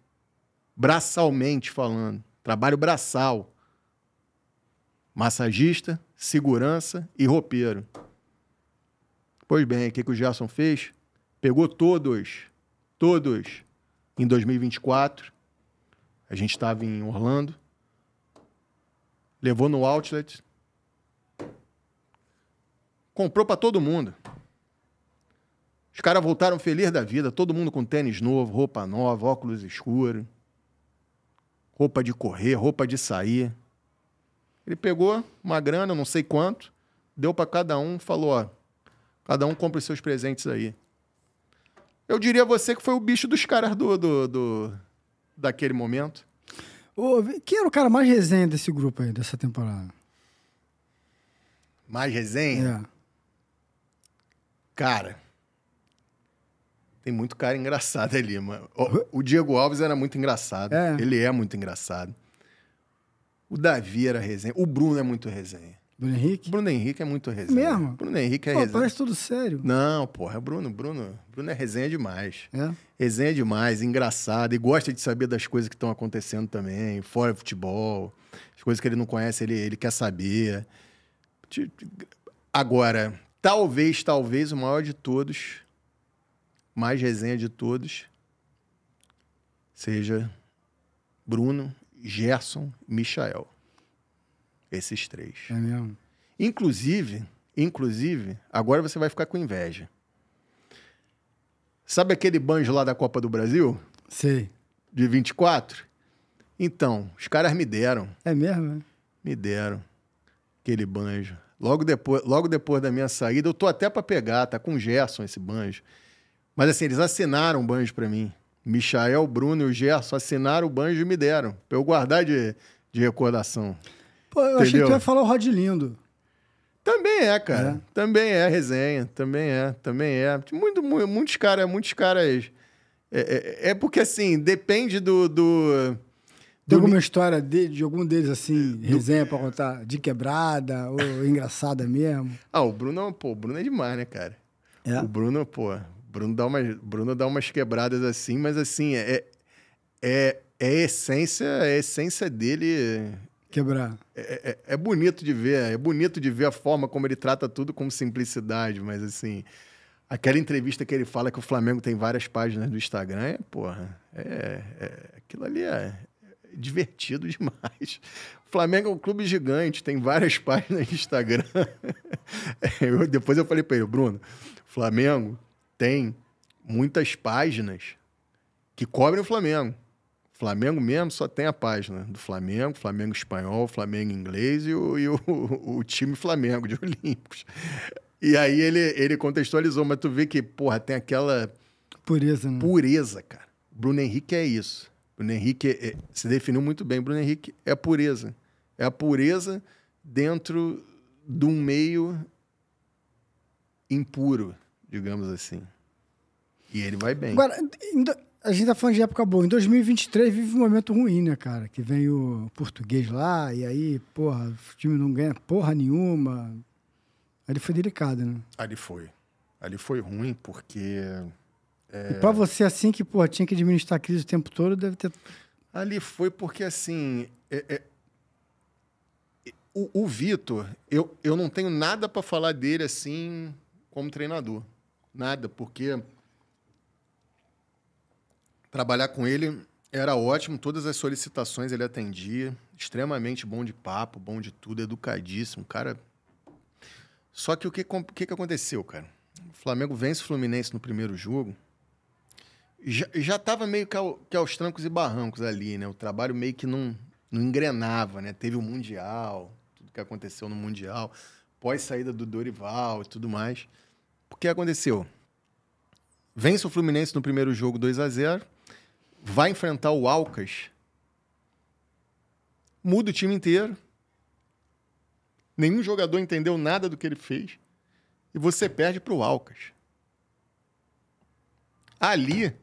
braçalmente falando, trabalho braçal, massagista, segurança e roupeiro. Pois bem, o que o Gerson fez? Pegou todos, em 2024. A gente estava em Orlando, levou no outlet, comprou para todo mundo. Os caras voltaram felizes da vida, todo mundo com tênis novo, roupa nova, óculos escuros, roupa de correr, roupa de sair. Ele pegou uma grana, não sei quanto, deu para cada um, falou, cada um compra os seus presentes aí. Eu diria a você que foi o bicho dos caras daquele momento. Quem era o cara mais resenha desse grupo aí, dessa temporada? Mais resenha? É. Cara, Tem muito cara engraçado ali, mano. O Diego Alves era muito engraçado. Ele é muito engraçado. O Davi era resenha. O Bruno é muito resenha. Bruno Henrique? Bruno Henrique é muito resenha. Mesmo? Bruno Henrique é resenha. Parece tudo sério. Não, porra, Bruno é resenha demais. É? Resenha demais, engraçado. E gosta de saber das coisas que estão acontecendo também, fora futebol. As coisas que ele não conhece, ele quer saber. Agora, talvez o maior de todos, mais resenha de todos, seja Bruno, Gerson e Michael. Esses três. É mesmo? Inclusive, agora você vai ficar com inveja. Sabe aquele banjo lá da Copa do Brasil? Sei. De 24? Então, os caras me deram. É mesmo? Me deram aquele banjo. Logo depois da minha saída, eu tô até para pegar, tá com o Gerson esse banjo. Mas assim, eles assinaram o banjo para mim. Michael, Bruno e o Gerson assinaram o banjo e me deram, pra eu guardar de recordação. Pô, eu achei que tu ia falar o Rod Lindo. Também é, cara. Também é resenha. Também é. Muitos caras... É porque, assim, depende Tem alguma história de algum deles, assim, resenha pra contar? De quebrada ou engraçada mesmo? O Bruno é demais, né, cara? É? O Bruno dá umas quebradas assim, mas assim, a essência dele... Quebrar. É bonito de ver a forma como ele trata tudo com simplicidade, mas assim, aquela entrevista que ele fala que o Flamengo tem várias páginas do Instagram, aquilo ali é divertido demais. O Flamengo é um clube gigante, tem várias páginas de Instagram. Depois eu falei para ele, Bruno, o Flamengo tem muitas páginas que cobrem o Flamengo. Flamengo mesmo só tem a página do Flamengo, Flamengo espanhol, Flamengo inglês e o time Flamengo de Olímpicos. E aí ele contextualizou, mas tu vê que, porra, tem aquela... Pureza, né? Pureza, cara. Bruno Henrique é isso. Bruno Henrique se definiu muito bem. Bruno Henrique é a pureza. É a pureza dentro de um meio impuro, digamos assim. E ele vai bem. Agora, a gente tá falando de época boa. Em 2023 vive um momento ruim, né, cara? Que vem o português lá e aí, porra, o time não ganha porra nenhuma. Ali foi delicado, né? Ali foi ruim porque... E pra você, assim, que, porra, tinha que administrar a crise o tempo todo, deve ter... Ali foi porque, assim... O Vitor, eu não tenho nada para falar dele, assim, como treinador. Nada, porque... Trabalhar com ele era ótimo, todas as solicitações ele atendia, extremamente bom de papo, bom de tudo, educadíssimo, cara. Só que o que aconteceu, cara? O Flamengo vence o Fluminense no primeiro jogo, já tava meio que aos trancos e barrancos ali, né? O trabalho meio que não engrenava, né? Teve o Mundial, tudo que aconteceu no Mundial, pós-saída do Dorival e tudo mais. O que aconteceu? Vence o Fluminense no primeiro jogo 2-0, vai enfrentar o Alcas, muda o time inteiro, nenhum jogador entendeu nada do que ele fez e você perde para o Alcas. Ali,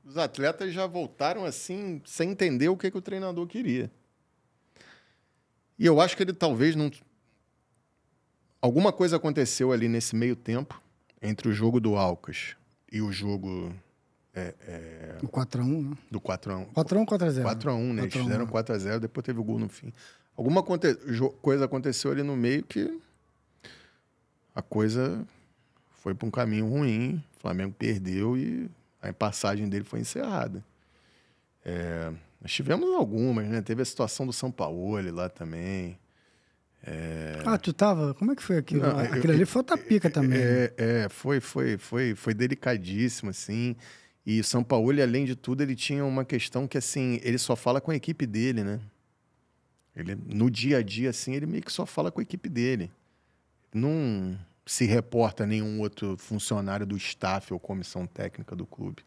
os atletas já voltaram assim, sem entender o que o treinador queria. E eu acho que ele talvez não... Alguma coisa aconteceu ali nesse meio tempo, entre o jogo do Alcas e o jogo... Do 4x1, né? Do 4x1. 4x1 ou 4x0? 4x1, né? Eles fizeram 4x0, depois teve o gol no fim. Alguma coisa aconteceu ali no meio que a coisa foi para um caminho ruim, o Flamengo perdeu e a passagem dele foi encerrada. Nós tivemos algumas, né? Teve a situação do Sampaoli lá também. Tu tava? Como é que foi aquilo? Aquilo ali foi outra pica também. Foi delicadíssimo, assim. E o Sampaoli, além de tudo, ele tinha uma questão que, assim, ele só fala com a equipe dele, né? Ele, no dia a dia, assim, ele meio que só fala com a equipe dele. Não se reporta a nenhum outro funcionário do staff ou comissão técnica do clube.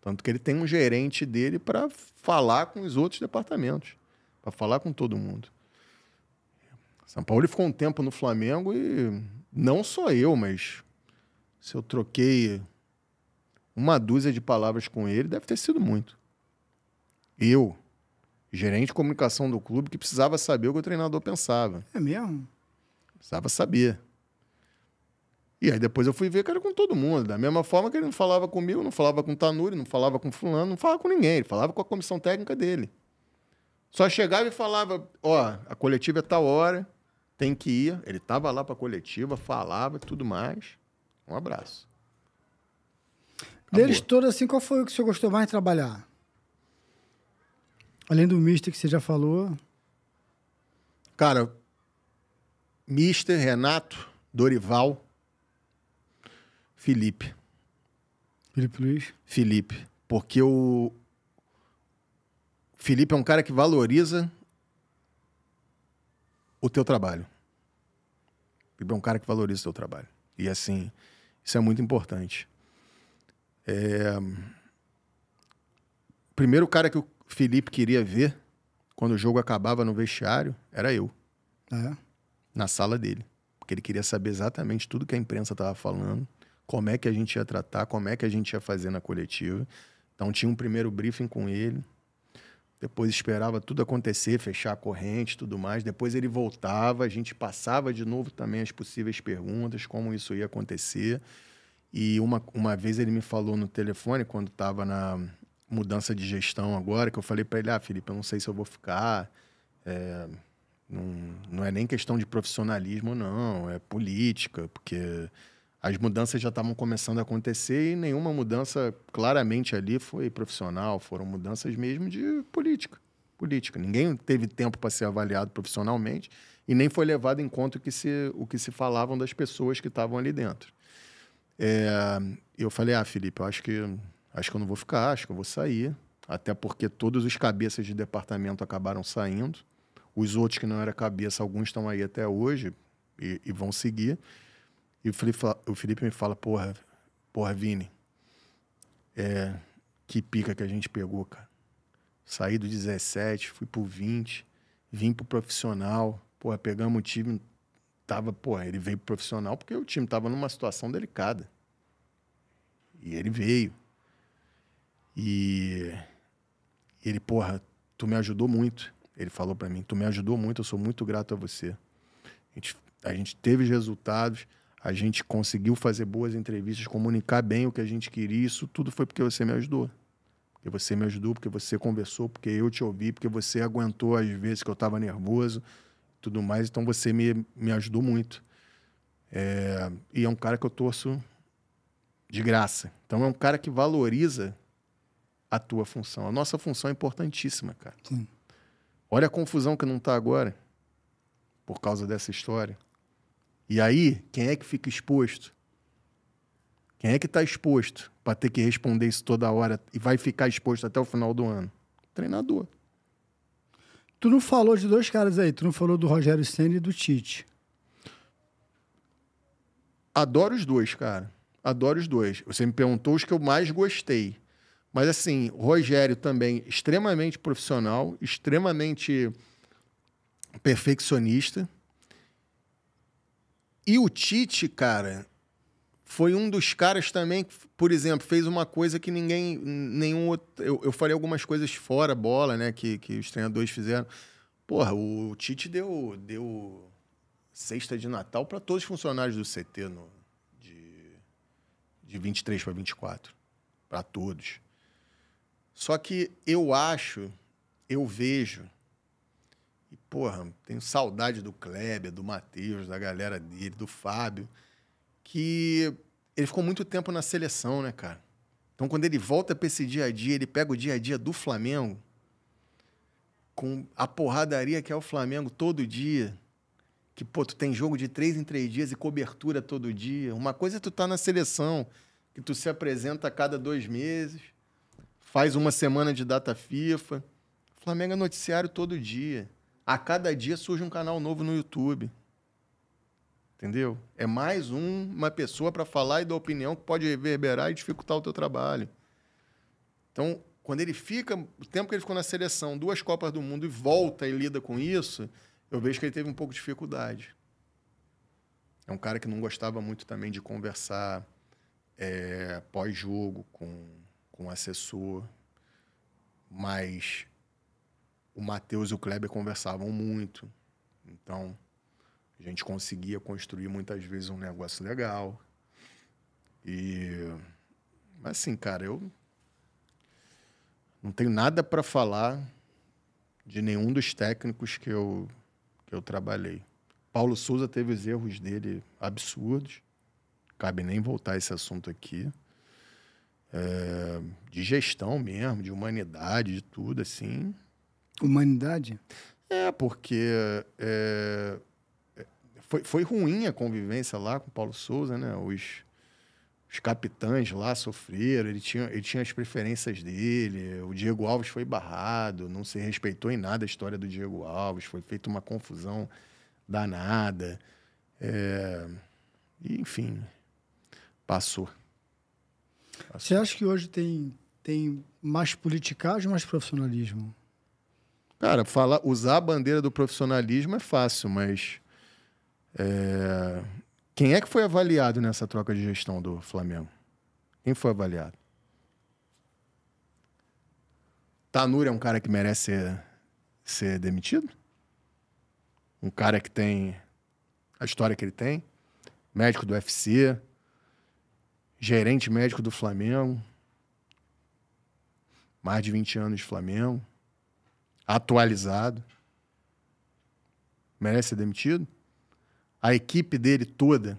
Tanto que ele tem um gerente dele para falar com os outros departamentos, para falar com todo mundo. São Paulo ficou um tempo no Flamengo e não só eu, mas se eu troquei uma dúzia de palavras com ele, deve ter sido muito. Eu, gerente de comunicação do clube, que precisava saber o que o treinador pensava. É mesmo? Precisava saber. E aí depois eu fui ver que era com todo mundo. Da mesma forma que ele não falava comigo, não falava com o Tanuri, não falava com fulano, não falava com ninguém. Ele falava com a comissão técnica dele. Só chegava e falava, ó, a coletiva é tal hora, tem que ir. Ele estava lá para a coletiva, falava e tudo mais. Um abraço. Deles todos, assim, qual foi o que você gostou mais de trabalhar? Além do Mister que você já falou. Cara, Mister, Renato, Dorival, Felipe. Felipe Luiz. Felipe. Porque o Felipe é um cara que valoriza o teu trabalho. Felipe é um cara que valoriza o teu trabalho. E, assim, isso é muito importante. O primeiro cara que o Felipe queria ver quando o jogo acabava no vestiário era eu. É. Na sala dele. Porque ele queria saber exatamente tudo que a imprensa estava falando, como é que a gente ia tratar, como é que a gente ia fazer na coletiva. Então tinha um primeiro briefing com ele, depois esperava tudo acontecer, fechar a corrente e tudo mais. Depois ele voltava, a gente passava de novo também as possíveis perguntas, como isso ia acontecer. E uma vez ele me falou no telefone, quando estava na mudança de gestão agora, que eu falei para ele, Felipe, eu não sei se eu vou ficar... Não é nem questão de profissionalismo, não. É política, porque as mudanças já estavam começando a acontecer e nenhuma mudança claramente ali foi profissional. Foram mudanças mesmo de política. Ninguém teve tempo para ser avaliado profissionalmente e nem foi levado em conta o que se falavam das pessoas que estavam ali dentro. Eu falei, Felipe, eu acho que eu não vou ficar, acho que eu vou sair. Até porque todos os cabeças de departamento acabaram saindo. Os outros que não eram cabeça, alguns estão aí até hoje e vão seguir. E o Felipe me fala, porra, Vini, que pica que a gente pegou, cara. Saí do 17, fui pro 20, vim pro profissional. Porra, pegamos o time, ele veio pro profissional porque o time tava numa situação delicada. E ele veio. E ele, porra, tu me ajudou muito. Ele falou para mim, tu me ajudou muito, eu sou muito grato a você. A gente teve resultados, a gente conseguiu fazer boas entrevistas, comunicar bem o que a gente queria, isso tudo foi porque você me ajudou. Porque você me ajudou, porque você conversou, porque eu te ouvi, porque você aguentou as vezes que eu estava nervoso, tudo mais, então você me ajudou muito. E é um cara que eu torço de graça. Então é um cara que valoriza a tua função. A nossa função é importantíssima, cara. Sim. Olha a confusão que não está agora por causa dessa história. E aí, quem é que fica exposto? Quem é que está exposto para ter que responder isso toda hora e vai ficar exposto até o final do ano? Treinador. Tu não falou de dois caras aí. Tu não falou do Rogério Ceni e do Tite. Adoro os dois, cara. Adoro os dois. Você me perguntou os que eu mais gostei. Mas, assim, o Rogério também, extremamente profissional, extremamente perfeccionista. E o Tite, cara, foi um dos caras também que, por exemplo, fez uma coisa que nenhum outro... Eu falei algumas coisas fora bola, né, que os treinadores fizeram. Porra, o Tite deu cesta de Natal para todos os funcionários do CT de 23 para 24. Para todos. Só que eu vejo, e porra, tenho saudade do Kleber, do Matheus, da galera dele, do Fábio, que ele ficou muito tempo na seleção, né, cara? Então, quando ele volta para esse dia a dia, ele pega o dia a dia do Flamengo, com a porradaria que é o Flamengo todo dia, que, pô, tu tem jogo de 3 em 3 dias e cobertura todo dia. Uma coisa é tu tá na seleção, que tu se apresenta a cada 2 meses, faz uma semana de data FIFA. O Flamengo é noticiário todo dia. A cada dia surge um canal novo no YouTube. Entendeu? É mais uma pessoa para falar e dar opinião que pode reverberar e dificultar o teu trabalho. Então, quando ele fica, o tempo que ele ficou na seleção, 2 Copas do Mundo e volta e lida com isso, eu vejo que ele teve um pouco de dificuldade. É um cara que não gostava muito também de conversar pós-jogo com o assessor, mas o Matheus e o Kleber conversavam muito. Então, a gente conseguia construir muitas vezes um negócio legal. Mas assim, cara, eu não tenho nada para falar de nenhum dos técnicos que eu trabalhei. Paulo Souza teve os erros dele absurdos. Cabe nem voltar a esse assunto aqui. De gestão mesmo, de humanidade, de tudo, assim. Humanidade? Porque foi ruim a convivência lá com o Paulo Souza, né? Os capitães lá sofreram, ele tinha as preferências dele, o Diego Alves foi barrado, não se respeitou em nada a história do Diego Alves, foi feita uma confusão danada. E, enfim, passou. Você acha que hoje tem mais politicagem ou mais profissionalismo? Cara, usar a bandeira do profissionalismo é fácil, mas quem é que foi avaliado nessa troca de gestão do Flamengo? Quem foi avaliado? Tanuri é um cara que merece ser demitido? Um cara que tem a história que ele tem? Médico do UFC, gerente médico do Flamengo, mais de 20 anos de Flamengo, atualizado. Merece ser demitido? A equipe dele toda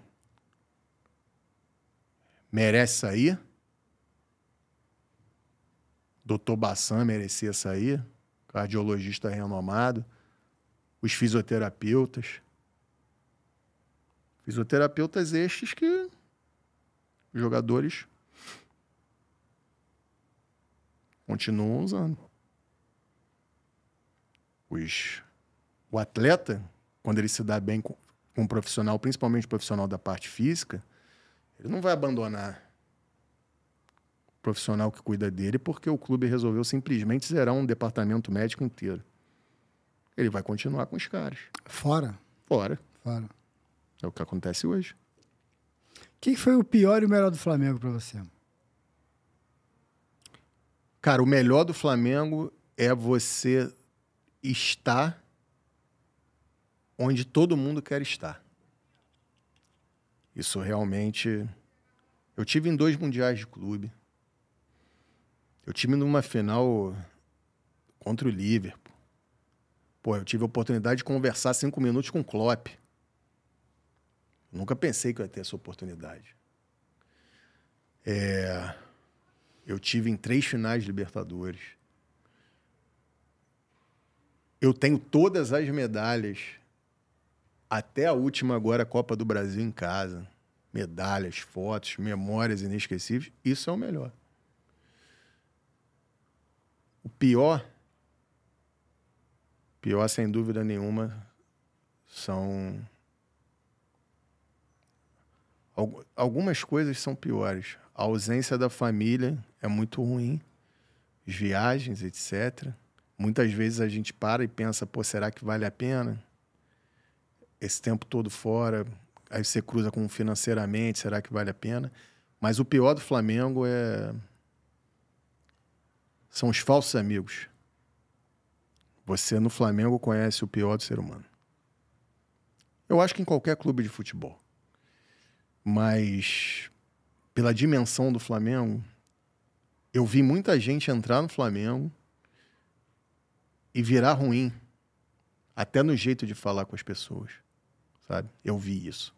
merece sair? Dr. Bassan merecia sair, cardiologista renomado, os fisioterapeutas. Fisioterapeutas estes que os jogadores continuam usando. O atleta, quando ele se dá bem com um profissional, principalmente profissional da parte física, ele não vai abandonar o profissional que cuida dele porque o clube resolveu simplesmente zerar um departamento médico inteiro. Ele vai continuar com os caras. Fora? Fora. Fora. É o que acontece hoje. Quem foi o pior e o melhor do Flamengo para você? Cara, o melhor do Flamengo é você estar onde todo mundo quer estar. Isso realmente... Eu tive em 2 mundiais de clube. Eu tive numa final contra o Liverpool. Pô, eu tive a oportunidade de conversar 5 minutos com o Klopp. Nunca pensei que eu ia ter essa oportunidade. Eu tive em 3 finais de Libertadores. Eu tenho todas as medalhas, até a última agora, Copa do Brasil em casa. Medalhas, fotos, memórias inesquecíveis. Isso é o melhor. O pior, sem dúvida nenhuma, são... Algumas coisas são piores. A ausência da família é muito ruim. As viagens, etc. Muitas vezes a gente para e pensa, pô, será que vale a pena? Esse tempo todo fora, aí você cruza com financeiramente, será que vale a pena? Mas o pior do Flamengo são os falsos amigos. Você no Flamengo conhece o pior do ser humano. Eu acho que em qualquer clube de futebol. Mas, pela dimensão do Flamengo, eu vi muita gente entrar no Flamengo e virar ruim, até no jeito de falar com as pessoas, sabe? Eu vi isso.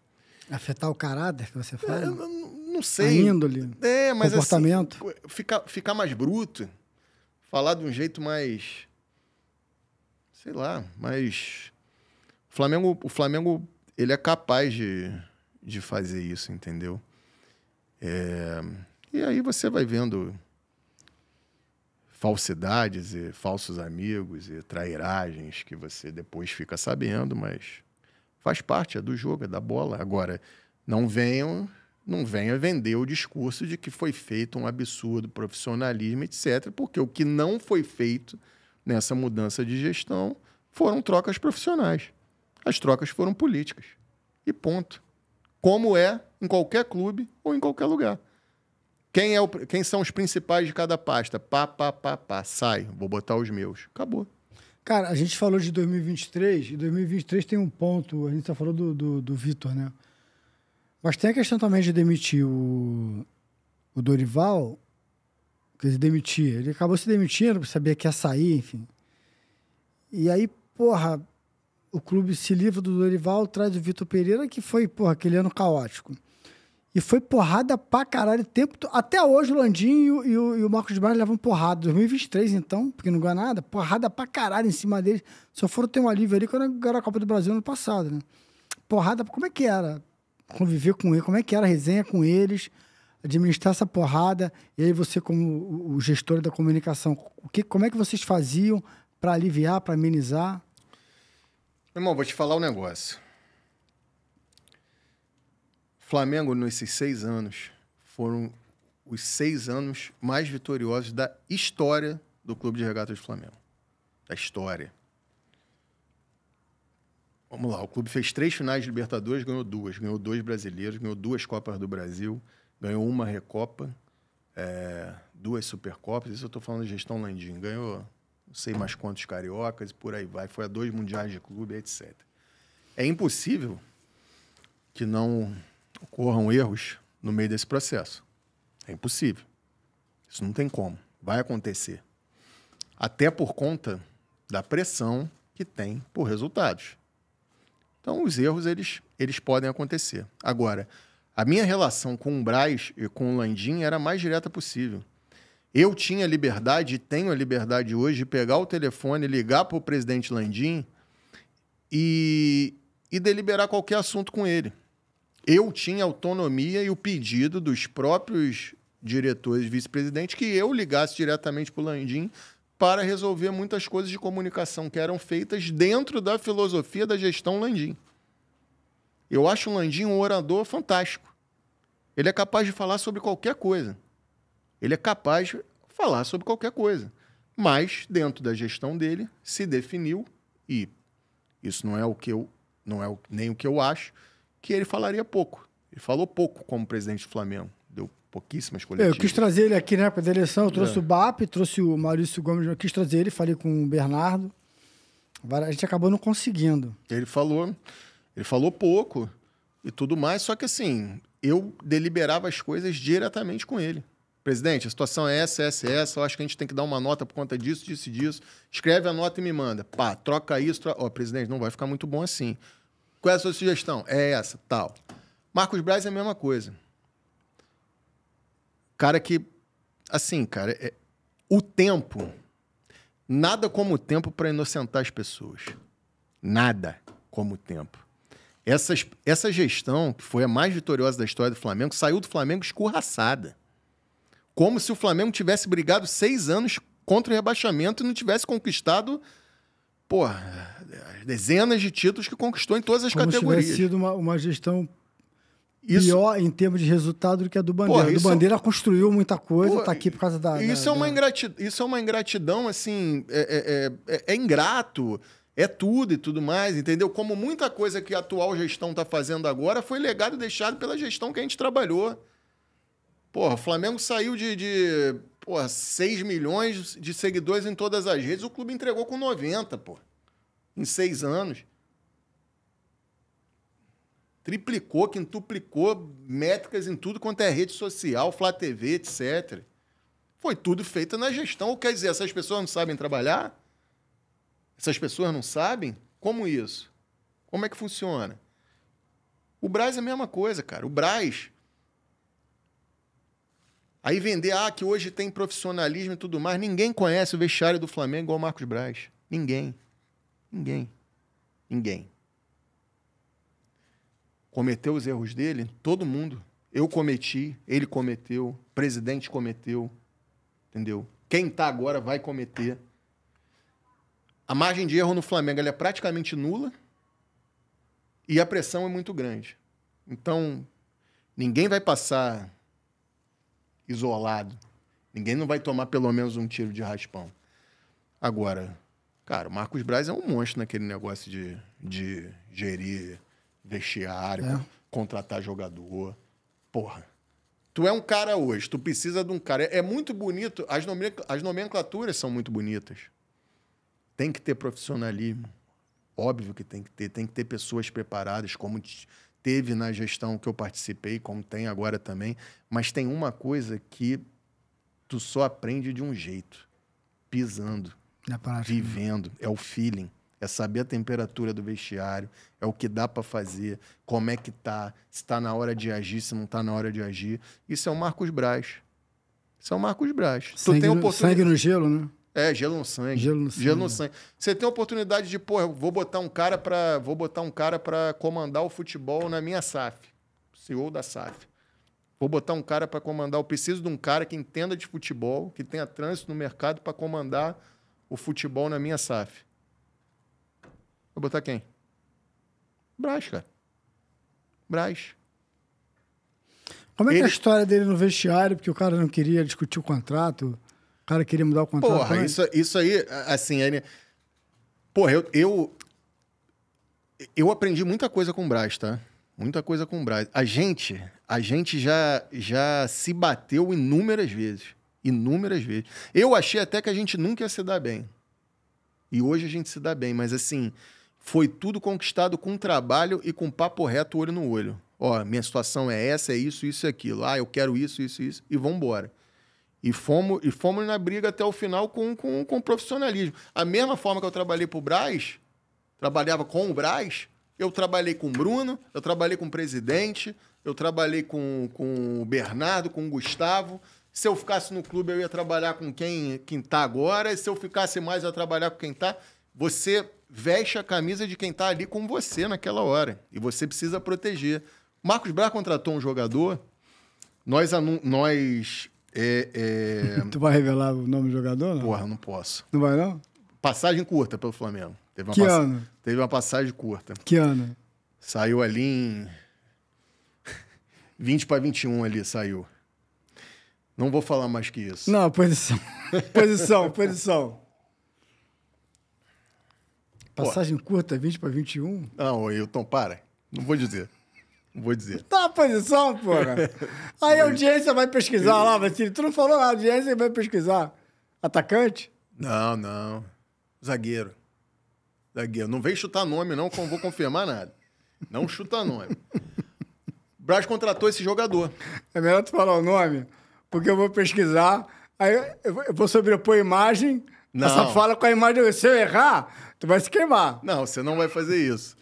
Afetar o caráter que você fala? Não sei. A índole, mas comportamento. Assim, ficar mais bruto, falar de um jeito mais, sei lá, mais... O Flamengo ele é capaz de fazer isso, entendeu? E aí você vai vendo falsidades e falsos amigos e trairagens que você depois fica sabendo, mas faz parte, é do jogo, é da bola. Agora, não venha vender o discurso de que foi feito um absurdo profissionalismo, etc., porque o que não foi feito nessa mudança de gestão foram trocas profissionais. As trocas foram políticas. E ponto. Como é em qualquer clube ou em qualquer lugar. Quem são os principais de cada pasta? Pá, sai. Vou botar os meus. Acabou. Cara, a gente falou de 2023, e 2023 tem um ponto, a gente só falou do Vitor, né? Mas tem a questão também de demitir o Dorival, quer dizer, demitir. Ele acabou se demitindo, sabia que ia sair, enfim. E aí, porra, o clube se livra do Dorival, traz o Vitor Pereira, que foi, porra, aquele ano caótico. E foi porrada pra caralho o tempo todo. Até hoje o Landim e o Marcos Braz levam porrada. 2023, então, porque não ganha nada, porrada pra caralho em cima deles. Só foram ter um alívio ali quando ganharam a Copa do Brasil no passado, né? Porrada, como é que era conviver com eles? Como é que era a resenha com eles? Administrar essa porrada? E aí você, como o gestor da comunicação, como é que vocês faziam pra aliviar, pra amenizar? Meu irmão, vou te falar um negócio. Flamengo, nesses 6 anos, foram os 6 anos mais vitoriosos da história do Clube de Regatas do Flamengo. Da história. Vamos lá, o clube fez 3 finais de Libertadores, ganhou 2. Ganhou 2 brasileiros, ganhou 2 Copas do Brasil, ganhou 1 Recopa, 2 Supercopas. Isso eu estou falando de gestão Landim. Ganhou não sei mais quantos cariocas e por aí vai. Foi a 2 mundiais de clube, etc. É impossível que não ocorram erros no meio desse processo. É impossível. Isso não tem como. Vai acontecer. Até por conta da pressão que tem por resultados. Então, os erros, eles podem acontecer. Agora, a minha relação com o Braz e com o Landim era a mais direta possível. Eu tinha liberdade, e tenho a liberdade hoje, de pegar o telefone, ligar para o presidente Landim e deliberar qualquer assunto com ele. Eu tinha autonomia e o pedido dos próprios diretores e vice-presidentes que eu ligasse diretamente para o Landim para resolver muitas coisas de comunicação que eram feitas dentro da filosofia da gestão Landim. Eu acho o Landim um orador fantástico. Ele é capaz de falar sobre qualquer coisa. Ele é capaz de falar sobre qualquer coisa. Mas, dentro da gestão dele, se definiu, e isso não é nem o que eu acho, que ele falaria pouco. Ele falou pouco como presidente do Flamengo. Deu pouquíssimas coletivas. Eu quis trazer ele aqui na época da eleição. Eu trouxe o BAP, trouxe o Maurício Gomes. Eu quis trazer ele, falei com o Bernardo. A gente acabou não conseguindo. Ele falou pouco e tudo mais, só que assim, eu deliberava as coisas diretamente com ele. Presidente, a situação é essa, eu acho que a gente tem que dar uma nota por conta disso, disso e disso. Escreve a nota e me manda. Pá, troca isso. Presidente, não vai ficar muito bom assim. Qual é a sua sugestão? É essa, tal. Marcos Braz é a mesma coisa. Cara que, assim, cara, o tempo, nada como o tempo para inocentar as pessoas. Nada como o tempo. Essa gestão, que foi a mais vitoriosa da história do Flamengo, saiu do Flamengo escorraçada. Como se o Flamengo tivesse brigado 6 anos contra o rebaixamento e não tivesse conquistado, dezenas de títulos que conquistou em todas as categorias. Como se tivesse sido uma gestão pior em termos de resultado do que a do Bandeira. A do Bandeira construiu muita coisa, está aqui por causa da... Isso é uma ingratidão, assim, é ingrato, é tudo e tudo mais, entendeu? Como muita coisa que a atual gestão está fazendo agora foi legado deixado pela gestão que a gente trabalhou. O Flamengo saiu de 6 milhões de seguidores em todas as redes, o clube entregou com 90, em 6 anos. Triplicou, quintuplicou métricas em tudo quanto é rede social, Flá TV, etc. Foi tudo feito na gestão. Ou quer dizer, essas pessoas não sabem trabalhar? Essas pessoas não sabem? Como isso? Como é que funciona? O Braz é a mesma coisa, cara. O Braz... Aí vender, que hoje tem profissionalismo e tudo mais. Ninguém conhece o vestiário do Flamengo igual o Marcos Braz. Ninguém. Cometeu os erros dele? Todo mundo. Eu cometi, ele cometeu, o presidente cometeu. Entendeu? Quem está agora vai cometer. A margem de erro no Flamengo ela é praticamente nula e a pressão é muito grande. Então, ninguém vai passar isolado. Ninguém não vai tomar pelo menos um tiro de raspão. Agora, cara, o Marcos Braz é um monstro naquele negócio de gerir vestiário, contratar jogador. Tu é um cara hoje, tu precisa de um cara. É muito bonito, as nomenclaturas são muito bonitas. Tem que ter profissionalismo. Óbvio que tem que ter pessoas preparadas, como teve na gestão que eu participei, como tem agora também. Mas tem uma coisa que tu só aprende de um jeito, pisando, vivendo, é o feeling. É saber a temperatura do vestiário, é o que dá para fazer, como é que tá, se tá na hora de agir, se não tá na hora de agir. Isso é o Marcos Braz. Isso é o Marcos Braz. Sangue, tu tem oportunidade... sangue no gelo, né? É, gelo no sangue. Gelo no sangue. Você tem a oportunidade de, pô, vou botar um cara para comandar o futebol na minha SAF. CEO da SAF. Vou botar um cara para comandar. Eu preciso de um cara que entenda de futebol, que tenha trânsito no mercado para comandar o futebol na minha SAF. Vou botar quem? Braz, cara. Braz. Como é que é a história dele no vestiário? Porque o cara não queria discutir o contrato, o cara queria mudar o contrato. Porra, isso aí, assim, ele... Porra, eu aprendi muita coisa com o Braz, tá? Muita coisa com o Braz. A gente já se bateu inúmeras vezes. Inúmeras vezes. Eu achei até que a gente nunca ia se dar bem. E hoje a gente se dá bem, mas assim... Foi tudo conquistado com trabalho e com papo reto, olho no olho. Ó, minha situação é essa, é isso, isso e aquilo. Ah, eu quero isso, isso, isso. E vamos embora. E fomos na briga até o final com profissionalismo. A mesma forma que eu trabalhei pro Braz, trabalhava com o Braz, eu trabalhei com o Bruno, eu trabalhei com o presidente, eu trabalhei com o Bernardo, com o Gustavo. Se eu ficasse no clube, eu ia trabalhar com quem tá agora. E se eu ficasse mais, eu ia trabalhar com quem tá. Você veste a camisa de quem está ali com você naquela hora. E você precisa proteger. Marcos Braz contratou um jogador. Tu vai revelar o nome do jogador? Não? Porra, não posso. Não vai, não? Passagem curta pelo Flamengo. Ano? Teve uma passagem curta. Que ano? Saiu ali em 20 para 21 ali, saiu. Não vou falar mais que isso. Não, posição. posição. Passagem curta, 20 para 21? Não, Ailton, para. Não vou dizer. Tá a posição, porra. Aí a audiência vai pesquisar lá, Vassili. Tu não falou nada, a audiência vai pesquisar. Atacante? Não. Zagueiro. Não vem chutar nome, não, que eu não vou confirmar nada. Não chuta nome. Braz contratou esse jogador. É melhor tu falar o nome, porque eu vou pesquisar, aí eu vou sobrepor a imagem, essa fala com a imagem. Se eu errar, tu vai se queimar. Não, você não vai fazer isso.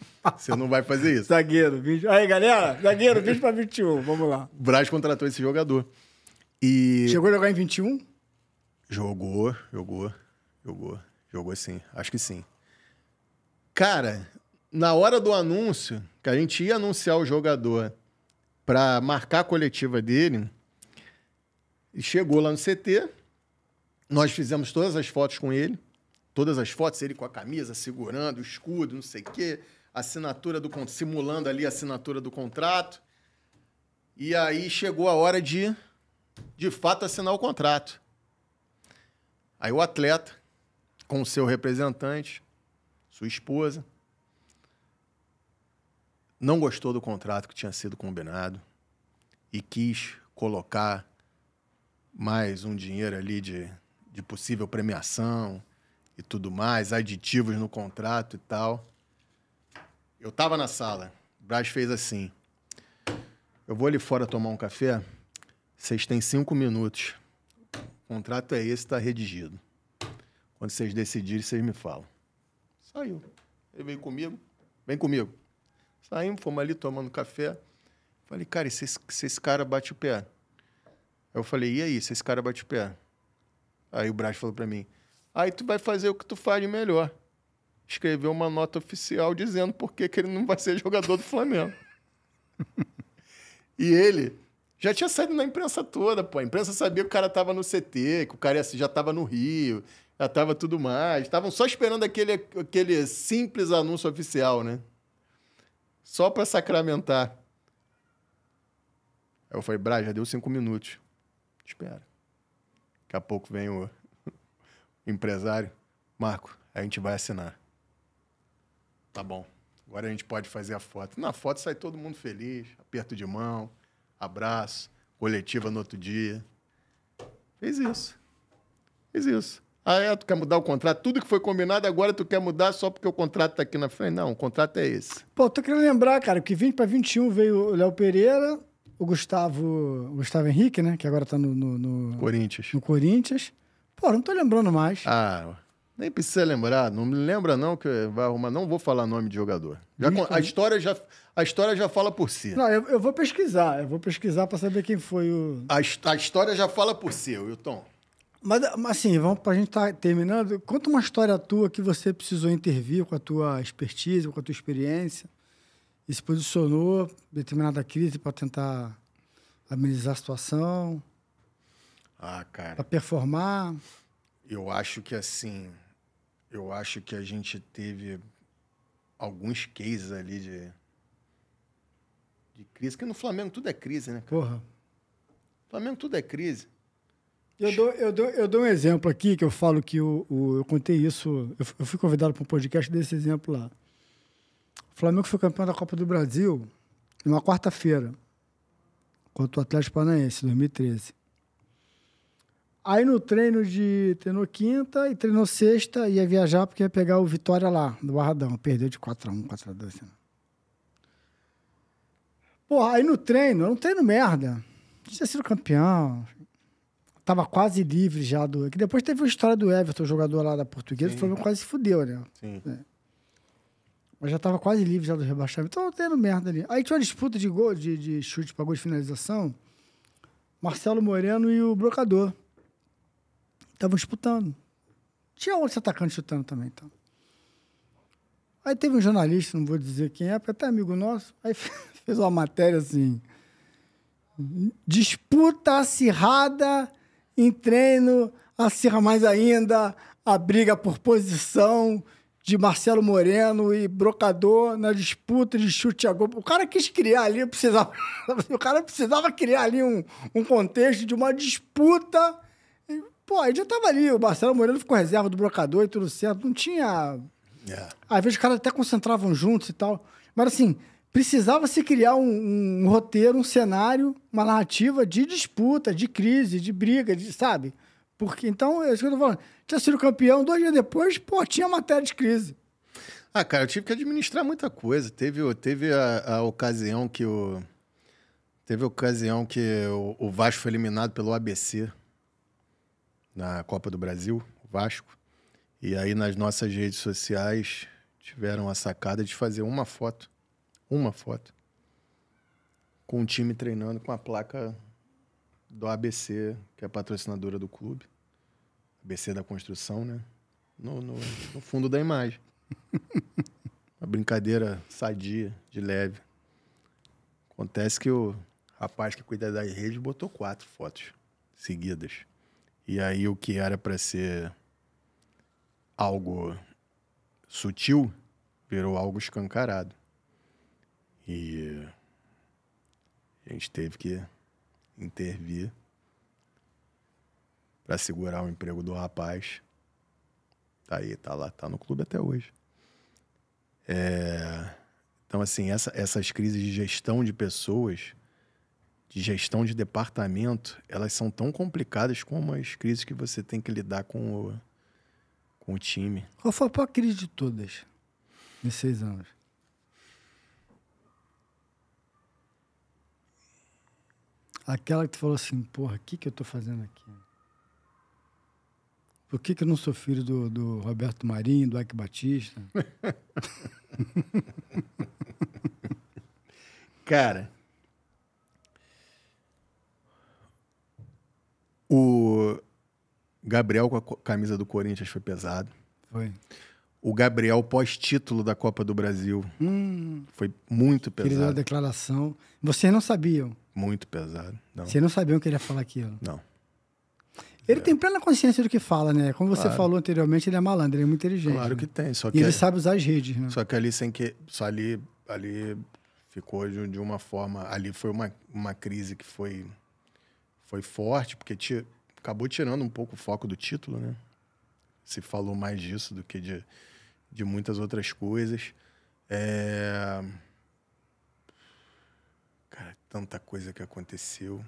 Zagueiro, 20... Aí, galera, zagueiro, 20 para 21, vamos lá. O Braz contratou esse jogador. E... Chegou a jogar em 21? Jogou sim, acho que sim. Cara, na hora do anúncio, que a gente ia anunciar o jogador para marcar a coletiva dele, chegou lá no CT, nós fizemos todas as fotos com ele, ele com a camisa, segurando o escudo, não sei o quê, simulando ali a assinatura do contrato. E aí chegou a hora de fato, assinar o contrato. Aí o atleta, com o seu representante, sua esposa, não gostou do contrato que tinha sido combinado e quis colocar mais um dinheiro ali de possível premiação e tudo mais, aditivos no contrato e tal. Eu estava na sala, o Braz fez assim: eu vou ali fora tomar um café, vocês têm 5 minutos. O contrato é esse, está redigido. Quando vocês decidirem, vocês me falam. Saiu. Ele veio comigo. Vem comigo. Saímos, fomos ali tomando café. Falei, cara, e se esse cara bate o pé? Aí eu falei, e aí, se esse cara bate o pé? Aí o Braz falou para mim, aí tu vai fazer o que tu faz de melhor. Escreveu uma nota oficial dizendo por que ele não vai ser jogador do Flamengo. E ele já tinha saído na imprensa toda, pô. A imprensa sabia que o cara tava no CT, que o cara já tava no Rio, já tava tudo mais. Estavam só esperando aquele simples anúncio oficial, né? Só para sacramentar. Aí eu falei, Braz, já deu 5 minutos. Espera. Daqui a pouco vem o empresário. Marco, a gente vai assinar. Tá bom. Agora a gente pode fazer a foto. Na foto sai todo mundo feliz, aperto de mão, abraço. coletiva no outro dia. Fez isso. Tu quer mudar o contrato? Tudo que foi combinado, agora tu quer mudar só porque o contrato tá aqui na frente? Não, o contrato é esse. Pô, tô querendo lembrar, cara, que 20 para 21 veio o Léo Pereira, o Gustavo Henrique, né? Que agora tá no Corinthians. no Corinthians. Pô, não tô lembrando mais. Nem precisa lembrar. Não me lembra não que vai arrumar. Não vou falar nome de jogador. A história já fala por si. Não, eu vou pesquisar. Eu vou pesquisar pra saber quem foi o... A história já fala por si, Wilton. Mas assim, pra gente estar terminando, conta uma história tua que você precisou intervir com a tua expertise, com a tua experiência, e se posicionou em determinada crise para tentar amenizar a situação, Cara. para performar. Eu acho que a gente teve alguns cases ali de crise, porque no Flamengo tudo é crise, né, cara? Porra. No Flamengo tudo é crise. Eu dou um exemplo aqui, que eu falo que eu contei isso, eu fui convidado para um podcast desse exemplo lá. O Flamengo foi campeão da Copa do Brasil numa quarta-feira, contra o Atlético Paranaense, 2013. Aí no treino treinou quinta e treinou sexta, ia viajar porque ia pegar o Vitória lá, do Barradão. Perdeu de 4-1, 4-2. Assim. Porra, aí no treino, era um treino merda. Tinha sido campeão. Tava quase livre já do... Que depois teve a história do Everton, jogador lá da Portuguesa, o Flamengo quase se fudeu, né? Sim. Mas já tava quase livre já do rebaixamento. Então, eu tendo merda ali. Aí tinha uma disputa de gol, de chute pra gol de finalização. Marcelo Moreno e o Brocador. Estavam disputando. Tinha outros atacantes chutando também, então. Aí teve um jornalista, não vou dizer quem é, porque até amigo nosso, aí fez uma matéria assim... Disputa acirrada em treino, acirra mais ainda a briga por posição de Marcelo Moreno e Brocador na disputa de chute a gol. O cara quis criar ali, o cara precisava criar ali um contexto de uma disputa. E, pô, aí já tava ali, o Marcelo Moreno ficou reserva do Brocador e tudo certo. Não tinha... Às vezes os caras até concentravam juntos e tal. Mas assim... Precisava se criar um roteiro, um cenário, uma narrativa de disputa, de crise, de briga, sabe? Porque, então, é isso que eu tô falando. Tinha sido campeão, 2 dias depois, pô, tinha matéria de crise. Cara, eu tive que administrar muita coisa. Teve a ocasião que o Vasco foi eliminado pelo ABC na Copa do Brasil, o Vasco. E aí, nas nossas redes sociais, tiveram a sacada de fazer uma foto com o time treinando com a placa do ABC, que é a patrocinadora do clube. ABC da construção, né? No fundo da imagem. Uma brincadeira sadia, de leve. Acontece que o rapaz que cuida da rede botou 4 fotos seguidas. E aí o que era para ser algo sutil virou algo escancarado. E a gente teve que intervir para segurar o emprego do rapaz. Tá aí, tá lá, tá no clube até hoje. Então, assim, essas crises de gestão de pessoas, de gestão de departamento, elas são tão complicadas como as crises que você tem que lidar com o time. Qual foi a pior crise de todas nesses 6 anos? Aquela que tu falou assim, porra, o que eu tô fazendo aqui? Por que eu não sou filho do Roberto Marinho, do Ike Batista? Cara, o Gabriel com a camisa do Corinthians foi pesado. Foi. O Gabriel pós-título da Copa do Brasil foi muito pesado. Ele deu a declaração. Vocês não sabiam? Muito pesado. Não. Vocês não sabiam que ele ia falar aquilo? Não. Ele tem plena consciência do que fala, né? Como você falou anteriormente, ele é malandro, ele é muito inteligente. Claro que né? tem. Só E que ele sabe usar as redes, né? Só que ali ficou de uma forma... Ali foi uma crise que foi forte, porque acabou tirando um pouco o foco do título, né? Se falou mais disso do que de muitas outras coisas. Cara, tanta coisa que aconteceu.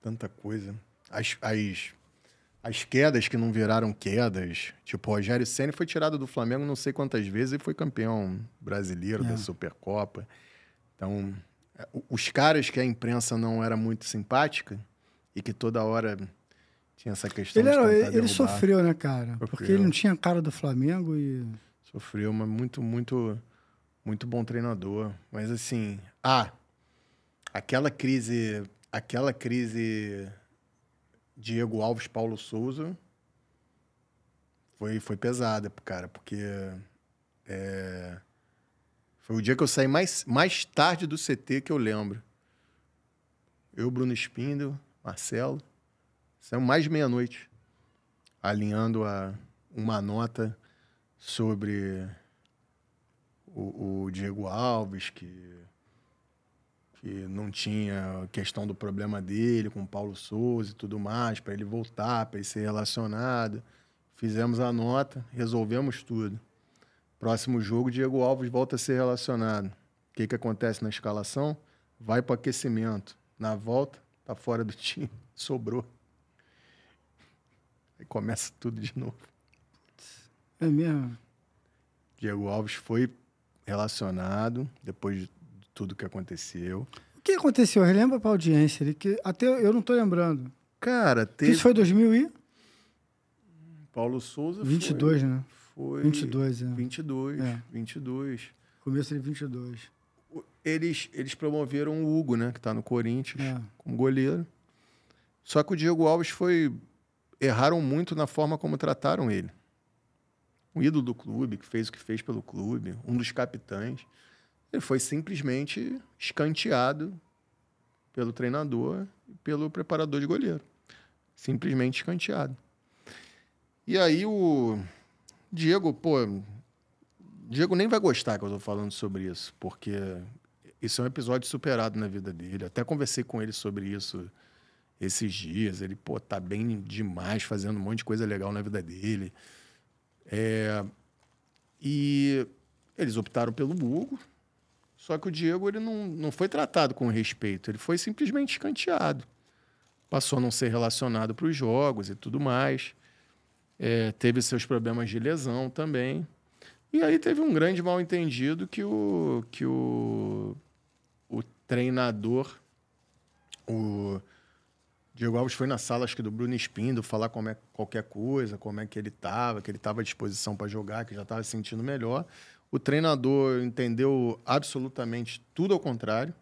Tanta coisa. As quedas que não viraram quedas. Tipo, o Rogério Ceni foi tirado do Flamengo não sei quantas vezes e foi campeão brasileiro da Supercopa. Então, os caras que a imprensa não era muito simpática e que toda hora tinha essa questão de tentar derrubar. Ele sofreu, né, cara? Porque ele não tinha cara do Flamengo e... Sofreu, mas muito, muito, muito bom treinador. Mas assim... Aquela crise Diego Alves, Paulo Souza foi pesada pro cara, porque foi o dia que eu saí mais tarde do CT que eu lembro. Eu, Bruno Spindel, Marcelo, saímos mais de meia-noite, alinhando uma nota sobre o Diego Alves, que não tinha questão do problema dele com o Paulo Souza e tudo mais, para ele voltar, para ele ser relacionado. Fizemos a nota, resolvemos tudo. Próximo jogo, Diego Alves volta a ser relacionado. O que acontece na escalação? Vai para o aquecimento. Na volta, tá fora do time. Sobrou. Aí começa tudo de novo. É mesmo? Diego Alves foi relacionado depois de tudo que aconteceu. O que aconteceu? Relembra pra audiência ali, que até eu não tô lembrando. Cara, teve... Isso foi 2000 e... Paulo Souza 22, né? Foi... 22, é. 22, é. 22. Começo de 22. Eles promoveram o Hugo, né? Que tá no Corinthians, como goleiro. Só que o Diego Alves erraram muito na forma como trataram ele. O ídolo do clube, que fez o que fez pelo clube, um dos capitães, ele foi simplesmente escanteado pelo treinador e pelo preparador de goleiro. Simplesmente escanteado. E aí o Diego, Diego nem vai gostar que eu tô falando sobre isso, porque isso é um episódio superado na vida dele. Até conversei com ele sobre isso esses dias. Ele, tá bem demais, fazendo um monte de coisa legal na vida dele. E eles optaram pelo Hugo, só que o Diego ele não foi tratado com respeito, ele foi simplesmente escanteado. Passou a não ser relacionado para os jogos e tudo mais. Teve seus problemas de lesão também. E aí teve um grande mal-entendido que o treinador, o Diego Alves, foi na sala, acho que do Bruno Spindel, falar qualquer coisa, como é que ele estava à disposição para jogar, que já estava se sentindo melhor. O treinador entendeu absolutamente tudo ao contrário.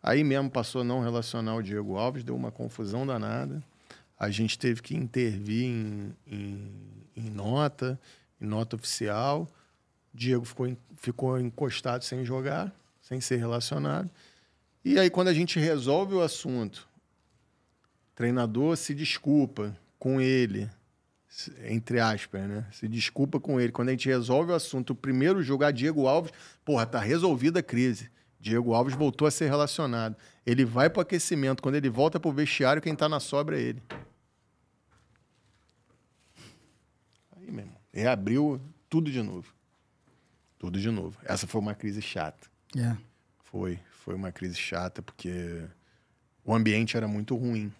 Aí mesmo passou a não relacionar o Diego Alves, deu uma confusão danada. A gente teve que intervir em nota oficial. O Diego ficou encostado sem jogar, sem ser relacionado. E aí, quando a gente resolve o assunto, o treinador se desculpa com ele, entre aspas, né? Se desculpa com ele. Quando a gente resolve o assunto, o primeiro jogo, Diego Alves, tá resolvida a crise. Diego Alves voltou a ser relacionado. Ele vai para o aquecimento. Quando ele volta para o vestiário, quem está na sobra é ele. Aí mesmo. Reabriu tudo de novo. Tudo de novo. Essa foi uma crise chata. Foi uma crise chata, porque o ambiente era muito ruim.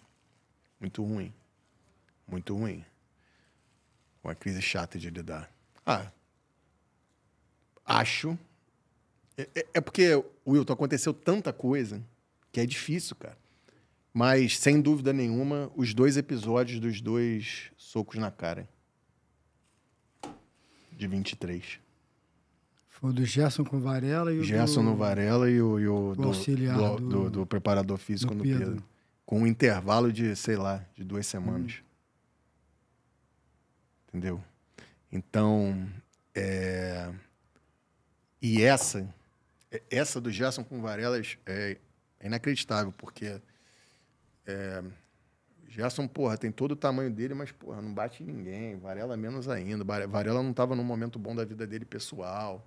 Muito ruim. Muito ruim. Uma crise chata de lidar. Acho... É porque, Wilton, aconteceu tanta coisa que é difícil, cara. Mas, sem dúvida nenhuma, os 2 episódios dos 2 socos na cara. De 23. Foi o do Gerson com Varela e o Gerson no Varela e o do auxiliar do preparador físico no Pedro. Com um intervalo de, sei lá, de 2 semanas. Entendeu? Então, E essa do Gerson com Varela é inacreditável, porque Gerson, tem todo o tamanho dele, mas, não bate em ninguém. Varela menos ainda. Varela não estava num momento bom da vida dele pessoal.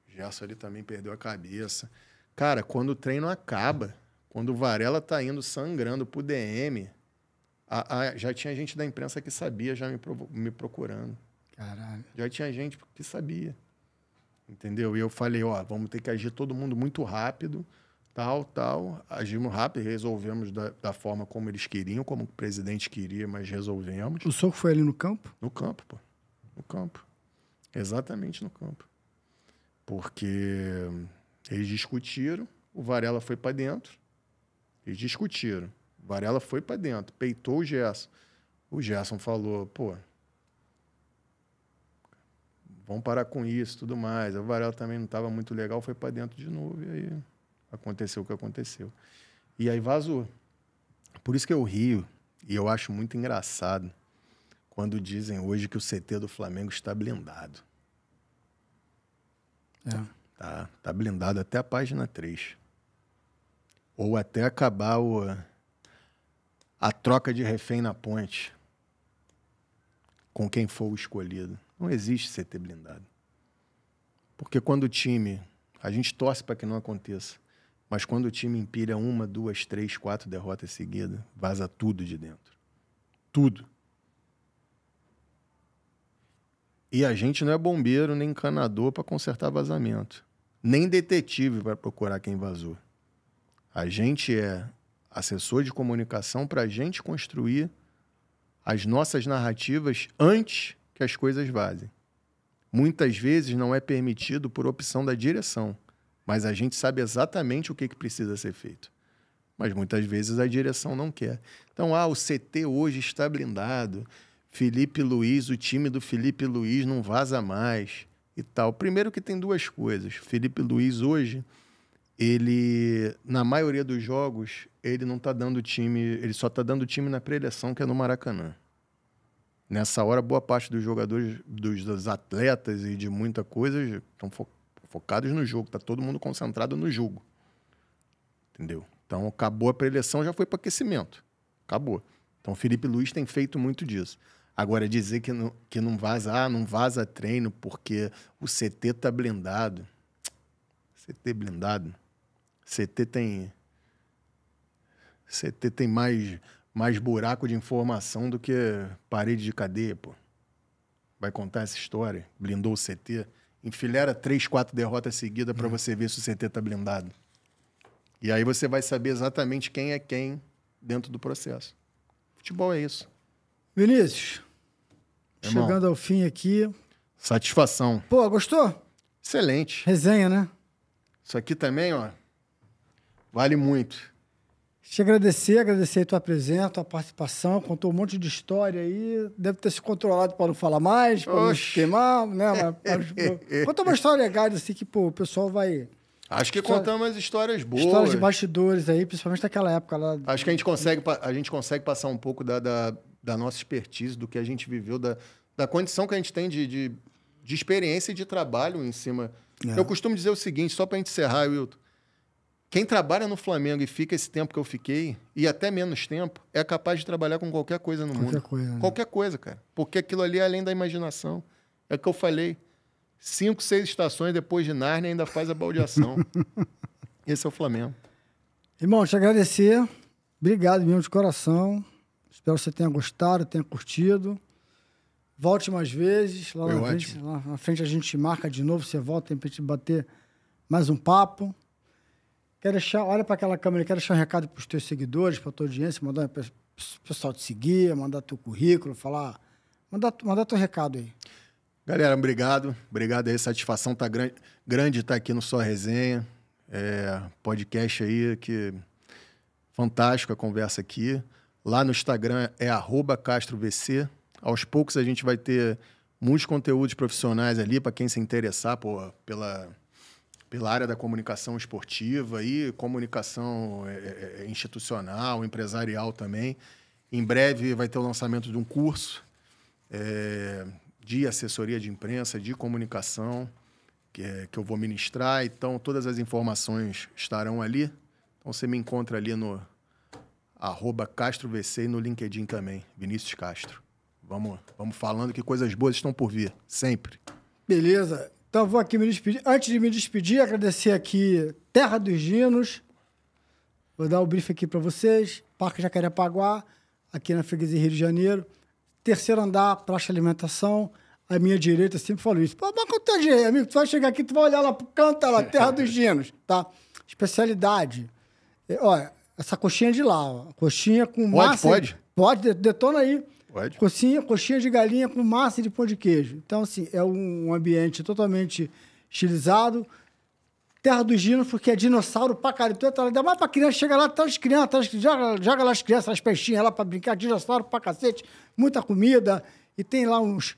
Gerson ali também perdeu a cabeça. Cara, quando o treino acaba, quando o Varela tá indo sangrando pro DM, já tinha gente da imprensa que sabia, já me procurando. Caralho. Já tinha gente que sabia. Entendeu? E eu falei, vamos ter que agir todo mundo muito rápido, tal. Agimos rápido, resolvemos da forma como eles queriam, como o presidente queria, mas resolvemos. O soco foi ali no campo? No campo, pô. No campo. Exatamente no campo. Porque eles discutiram, o Varela foi para dentro. Eles discutiram. O Varela foi para dentro, peitou o Gerson. O Gerson falou, pô, vamos parar com isso, tudo mais. O Varela também não estava muito legal, foi para dentro de novo. E aí aconteceu o que aconteceu. E aí vazou. Por isso que eu rio, e eu acho muito engraçado, quando dizem hoje que o CT do Flamengo está blindado. Tá blindado até a página 3. Ou até acabar a troca de refém na ponte com quem for o escolhido. Não existe CT blindado. Porque quando o time... A gente torce para que não aconteça. Mas quando o time empilha 1, 2, 3, 4 derrotas seguidas, vaza tudo de dentro. Tudo. E a gente não é bombeiro nem encanador para consertar vazamento. Nem detetive para procurar quem vazou. A gente é assessor de comunicação para a gente construir as nossas narrativas antes que as coisas vazem. Muitas vezes não é permitido por opção da direção, mas a gente sabe exatamente o que precisa ser feito. Mas muitas vezes a direção não quer. Então, o CT hoje está blindado. Felipe Luiz, o time do Felipe Luiz não vaza mais e tal. Primeiro que tem duas coisas. Felipe Luiz hoje, ele, na maioria dos jogos, ele não está dando time, ele só está dando time na pré-eleição, que é no Maracanã. Nessa hora, boa parte dos jogadores, dos atletas e de muita coisa estão focados no jogo. Está todo mundo concentrado no jogo. Entendeu? Então, acabou a pré-eleição, já foi para aquecimento. Acabou. Então, o Felipe Luiz tem feito muito disso. Agora, dizer que não vaza, não vaza treino porque o CT está blindado. CT blindado. CT tem mais buraco de informação do que parede de cadeia, pô. Vai contar essa história? Blindou o CT? Enfileira 3, 4 derrotas seguidas para você ver se o CT está blindado. E aí você vai saber exatamente quem é quem dentro do processo. Futebol é isso. Vinícius, Irmão, chegando ao fim aqui. Satisfação. Pô, gostou? Excelente. Resenha, né? Isso aqui também, vale muito. Te agradecer a tua presença, a tua participação, contou um monte de história aí, deve ter se controlado para não falar mais, para não se queimar, né? Mas, contou uma história legal, assim, que pô, o pessoal vai... Acho que contamos umas histórias boas. Histórias de bastidores aí, principalmente daquela época lá. Acho que a gente consegue passar um pouco da nossa expertise, do que a gente viveu, da condição que a gente tem de experiência e de trabalho em cima. Eu costumo dizer o seguinte, só para a gente encerrar, Wilton. Quem trabalha no Flamengo e fica esse tempo que eu fiquei, e até menos tempo, é capaz de trabalhar com qualquer coisa no mundo. Coisa, né? Qualquer coisa, cara. Porque aquilo ali é além da imaginação. É o que eu falei. 5, 6 estações depois de Nárnia ainda faz a baldeação. Esse é o Flamengo. Irmão, te agradecer. Obrigado mesmo de coração. Espero que você tenha gostado, tenha curtido. Volte mais vezes. Lá na frente a gente marca de novo. Você volta, tem pra gente bater mais um papo. Quero deixar, olha para aquela câmera, quero deixar um recado para os teus seguidores, para a tua audiência, mandar o pessoal te seguir, mandar teu currículo, falar, mandar teu recado aí. Galera, obrigado. Obrigado aí, satisfação tá grande estar aqui no Só Resenha. Podcast aí, que fantástico a conversa aqui. Lá no Instagram é @CastroVC. Aos poucos a gente vai ter muitos conteúdos profissionais ali para quem se interessar pela área da comunicação esportiva e comunicação institucional, empresarial também. Em breve vai ter o lançamento de um curso de assessoria de imprensa, de comunicação, que eu vou ministrar. Então, todas as informações estarão ali. Então, você me encontra ali no @CastroVC e no LinkedIn também, Vinícius Castro. Vamos falando que coisas boas estão por vir, sempre. Beleza. Então, vou aqui me despedir. Antes de me despedir, agradecer aqui Terra dos Ginos. Vou dar o brief aqui para vocês. Parque Jacarepaguá, aqui na Freguesia Rio de Janeiro. 3º andar, praça de alimentação. À minha direita, eu sempre falo isso. Pô, mas quanto é, amigo? Tu vai chegar aqui, tu vai olhar lá pro canto, tá lá, Terra dos Ginos, tá? especialidade. Olha, essa coxinha de lá, ó. Coxinha com Pode, massa... pode. Pode, detona aí. Pode. Coxinha de galinha com massa de pão de queijo. Então, assim, é um ambiente totalmente estilizado. Terra dos dinos, porque é dinossauro pra caramba. Ainda mais pra criança, chega lá, tá as crianças, joga lá as crianças, as peixinhas lá pra brincar, dinossauro pra cacete, muita comida. E tem lá uns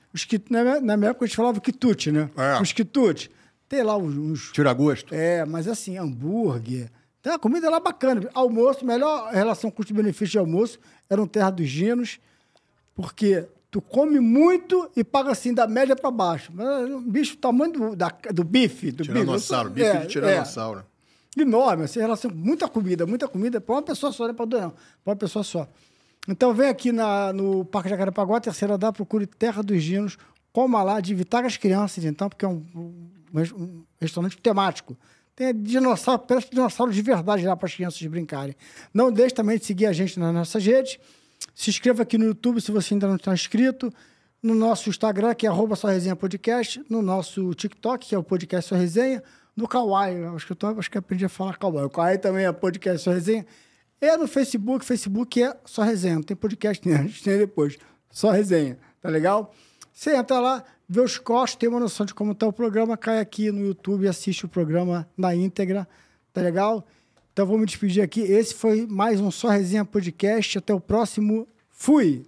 na minha época a gente falava quitute, né? É. Uns quitute. Tem lá uns... Tira-gosto. Mas assim, hambúrguer. Tem uma comida lá bacana. Almoço, melhor relação custo-benefício de almoço era um Terra dos Dinos, porque tu come muito e paga assim da média para baixo. Mas o bicho, o tamanho do bife. Tiranossauro, bife de tiranossauro. Enorme, assim, relação, muita comida para uma pessoa só, não é para dois, não. Para uma pessoa só. Então vem aqui no Parque Jacarepaguá, terceira andar, procure Terra dos Dinos, coma lá, de evitar as crianças, então, porque é um restaurante temático. Tem dinossauro, parece dinossauro de verdade lá para as crianças brincarem. Não deixe também de seguir a gente nas nossas redes. Se inscreva aqui no YouTube se você ainda não está inscrito. No nosso Instagram, que é @soresenhapodcast. No nosso TikTok, que é o Podcast Só Resenha. No Kawaii, acho que aprendi a falar Kawaii. O Kawaii também é Podcast Só Resenha. E no Facebook é Só Resenha. Não tem podcast, né? A gente tem depois. Só Resenha. Tá legal? Você entra lá, vê os cortes, tem uma noção de como está o programa, cai aqui no YouTube e assiste o programa na íntegra. Tá legal? Então, vou me despedir aqui. Esse foi mais um Só Resenha Podcast. Até o próximo. Fui!